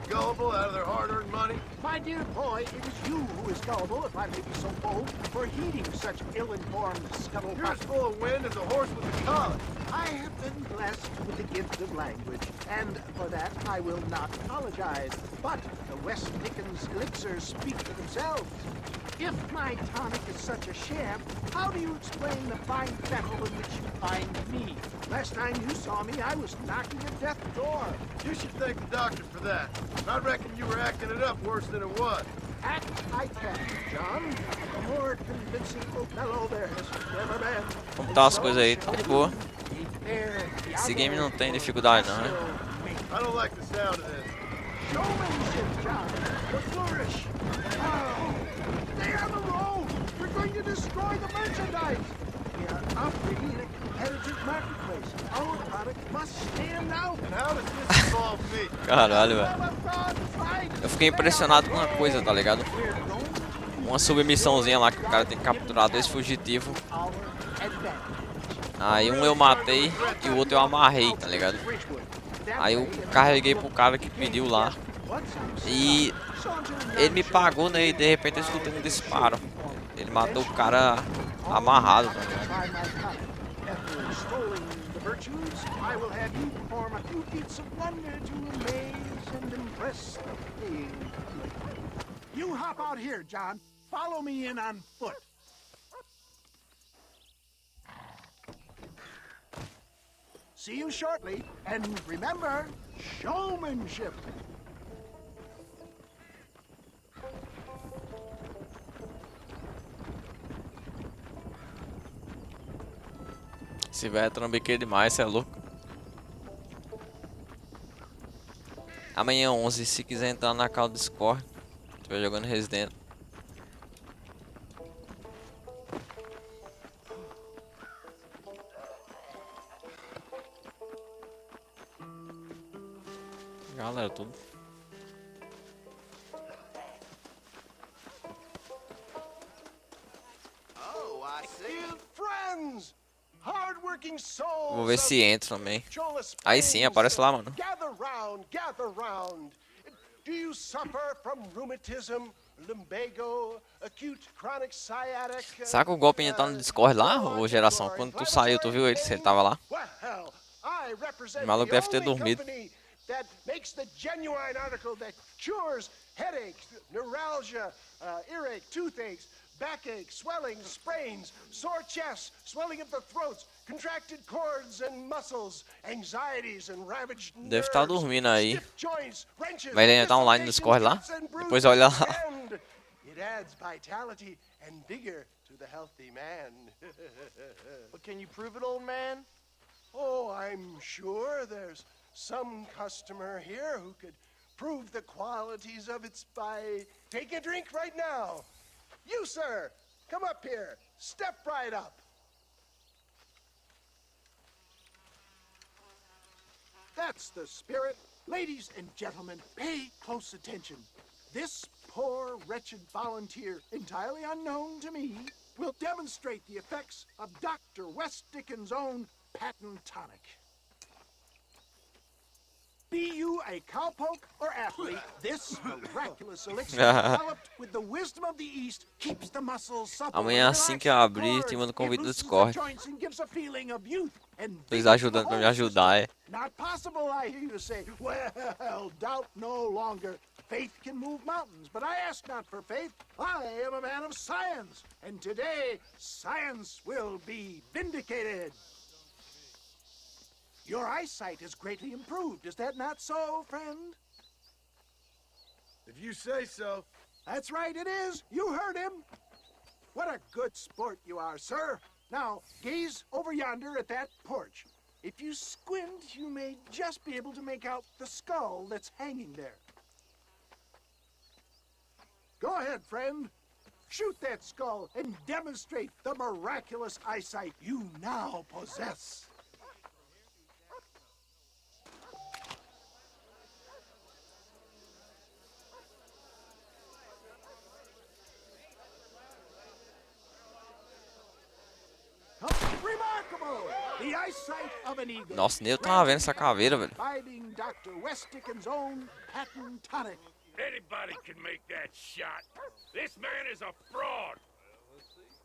gullible out of their hard-earned money. My dear boy, it is you who is gullible, if I may be so bold, for heeding such ill-informed scuttlebutt. You're as full of wind as a horse with a collar. I have been blessed with the gift of language, and for that I will not apologize. But the West Dickens elixirs speak for themselves. If my tonic is such a sham, how do you explain the fine fettle in which you find me? Last time you saw me, I was knocking at death's door. You should thank the doctor for that. I reckon you were acting it up worse than it was. Act I can, John. A more convincing Othello there has never been. Como tá as coisas aí? Tá de boa. Esse game não tem dificuldade não, né? I don't like the sound of this. Showmanship, John. The flourish. Oh, stay on the road. We're going to destroy the merchandise. We are operating in a competitive marketplace. Our product must stand out. And how does this involve me? Caralho, velho. Eu fiquei impressionado com uma coisa, tá ligado? Uma submissãozinha lá que o cara tem que capturar dois fugitivos. Aí um eu matei e o outro eu amarrei, tá ligado? Aí eu carreguei pro cara que pediu lá. E ele me pagou, né? E de repente eu escutei um disparo. Ele matou o cara amarrado, tá ligado? You hop out here, John. Follow me in on foot. See you shortly, and remember, showmanship. Esse velho é trambiqueiro demais, cê é louco. Amanhã 11, se quiser entrar na call do Discord, estiver jogando Resident. Galera, tudo. Oh, I see. Friends, hard-working souls. Vou ver se entra também. Aí sim, aparece lá, mano. Gather round, gather round. Do you suffer from rheumatism, lumbago, acute chronic sciatic? Será que o golpe ainda tá no Discord lá, ô geração? Quando tu saiu, tu viu ele? Se ele tava lá? O maluco deve ter dormido. That makes the genuine article that cures headaches, neuralgia, earache, toothaches, backache, swelling, sprains, sore chest, swelling of the throats, contracted cords and muscles, anxieties and ravaged nerves. Deve estar dormindo aí. Mas ele ainda tá online no Discord lá? Depois olha lá. It adds vitality and vigor to the healthy man. But can you prove it, old man? Oh, I'm sure there's some customer here who could prove the qualities of it by taking a drink right now. You, sir, come up here. Step right up. That's the spirit. Ladies and gentlemen, pay close attention. This poor, wretched volunteer, entirely unknown to me, will demonstrate the effects of Dr. West Dickens' own patent tonic. Be you a cowpoke or athlete, this miraculous elixir developed with the wisdom of the East keeps the muscles supple. Amanhã assim que eu abrir, te mando convite do Discord. Vocês ajudando pra me ajudar, é. Not possible, I hear you say. Well, doubt no longer. Faith can move mountains, but I ask not for faith. I am a man of science, and today science will be vindicated. Your eyesight has greatly improved. Is that not so, friend? If you say so. That's right, it is. You heard him. What a good sport you are, sir. Now, gaze over yonder at that porch. If you squint, you may just be able to make out the skull that's hanging there. Go ahead, friend. Shoot that skull and demonstrate the miraculous eyesight you now possess. Remarkable! The eyesight of an eagle. Nossa, nem eu tava vendo essa caveira, velho. Imbibing Dr. West Dickens' own patent tonic. Anybody can make that shot. This man is a fraud.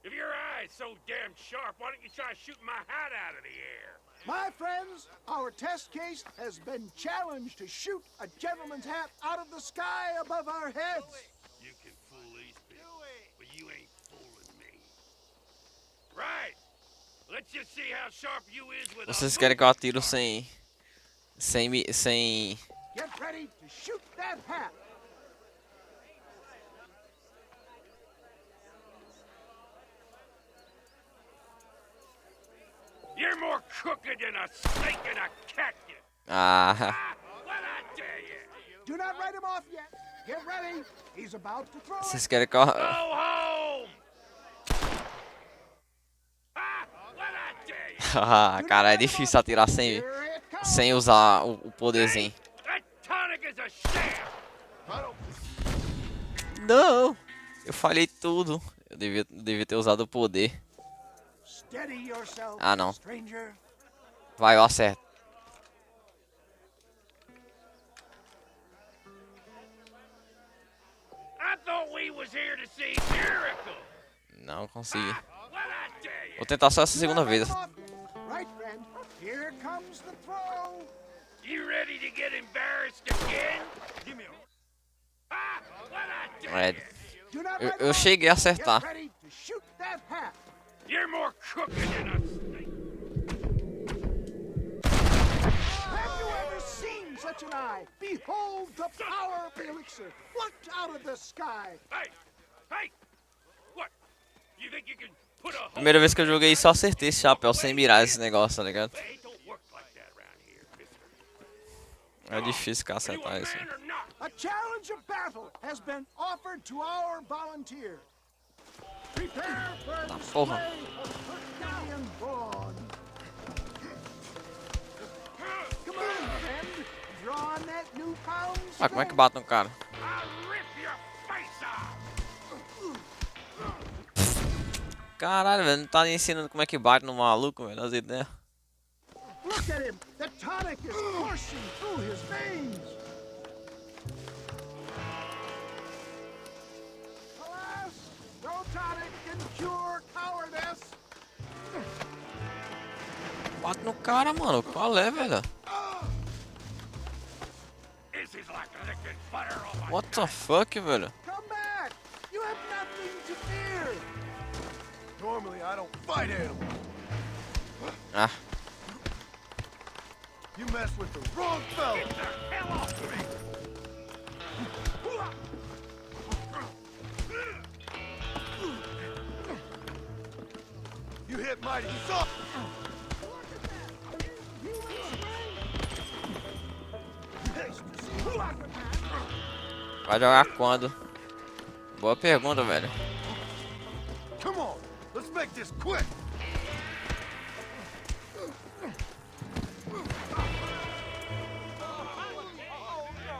If your eye's so damn sharp, why don't you try shooting my hat out of the air? My friends, our test case has been challenged to shoot a gentleman's hat out of the sky above our heads. You can fool these people, but you ain't fooling me. Right. Let's just see how sharp you is with Vocês querem que eu atiro sem Get ready to shoot that hat. You're more crooked than a snake in a cactus. Ah. What I tell you? Do not write him off yet. Get ready. He's about to throw it. Vocês querem que eu... Go home. Ah, cara, é difícil atirar sem usar o poderzinho. Não! Eu falhei tudo. Eu devia ter usado o poder. Ah, não. Vai, eu acerto. Não consegui. Vou tentar só essa segunda vez. Right, friend. Here comes the throw. You ready to get embarrassed again? Give me Eu cheguei a acertar. You're more crooked than a snake. Have you ever seen such an eye? Behold the power of the elixir plucked out of the sky. Hey! Hey! What? You think you can put a Primeira vez que eu joguei só acertei esse chapéu sem mirar esse negócio, tá ligado? É difícil ficar acertar isso. A challenge of battle has been offered to our volunteer. Prepare for a porra. display of Herculean brawn. Come on, friend. Draw on that newfound Ah, como é que bate no cara? Caralho, velho, não tá nem ensinando como é que bate no maluco, velho, as ideias. Look at him! The tonic is coursing through his veins! Alas, no tonic can cure cowardice! Bate no cara, mano. Qual é, velho? What the fuck, velho? Come back! You have nothing to fear! Normally, I don't fight animals. Ah. You mess with the wrong fellow. Get the hell off of me! You hit mighty soft. Vai jogar quando? Boa pergunta, velho. Come on, let's make this quick.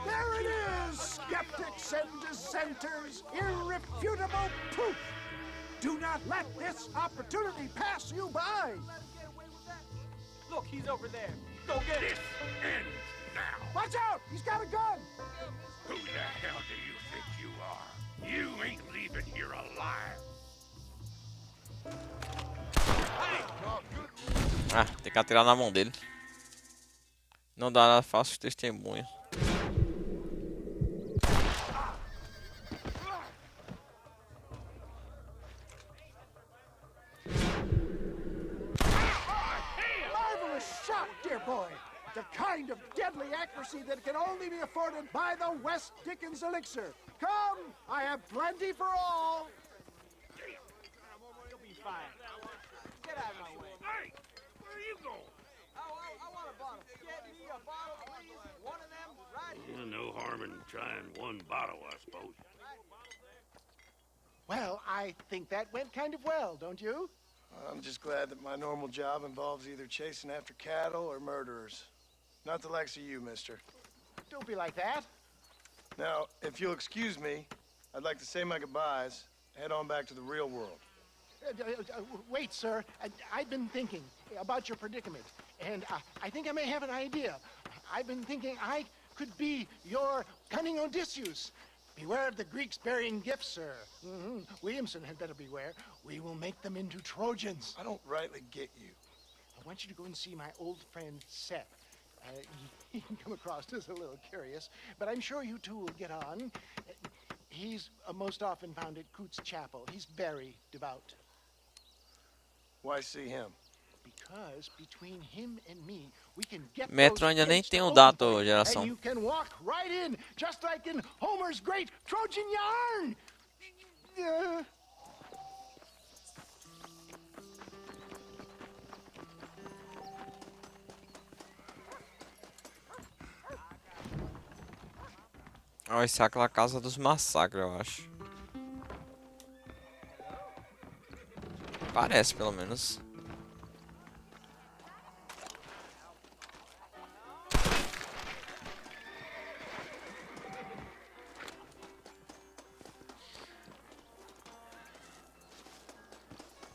There it is, skeptics and dissenters, irrefutable proof. Do not let this opportunity pass you by. Look, he's over there. Go get him. Watch out! He's got a gun! Who the hell do you think you are? You ain't leaving here alive. Ah, tem que atirar na mão dele. Não dá falsos testemunhos. Marvelous shot, dear boy. The kind of deadly accuracy that can only be afforded by the West Dickens elixir. Come, I have plenty for all. You'll be fine. Get out of my way. Hey, where are you going? I want a bottle. Get me a bottle, please. One of them right here. No harm in trying one bottle, I suppose. Well, I think that went kind of well, don't you? I'm just glad that my normal job involves either chasing after cattle or murderers. Not the likes of you, mister. Don't be like that. Now, if you'll excuse me, I'd like to say my goodbyes, head on back to the real world. Wait, sir. I've been thinking about your predicament, and I think I may have an idea. I've been thinking I could be your cunning Odysseus. Beware of the Greeks burying gifts, sir. Williamson had better beware. We will make them into Trojans. I don't rightly get you. I want you to go and see my old friend Seth. He can come across as a little curious, but I'm sure you two will get on. He's most often found at Coots Chapel. He's very devout. Why see him? Because between him and me, we can get Metro those ainda nem kids tem to o Old dato, Point, geração. and you can walk right in, just like in Homer's great Trojan yarn. Ó, isso é aquela casa dos massacres, eu acho. Parece, pelo menos.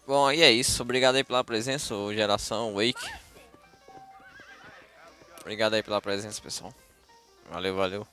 Bom, e é isso. Obrigado aí pela presença, geração Wake. Obrigado aí pela presença, pessoal. Valeu, valeu.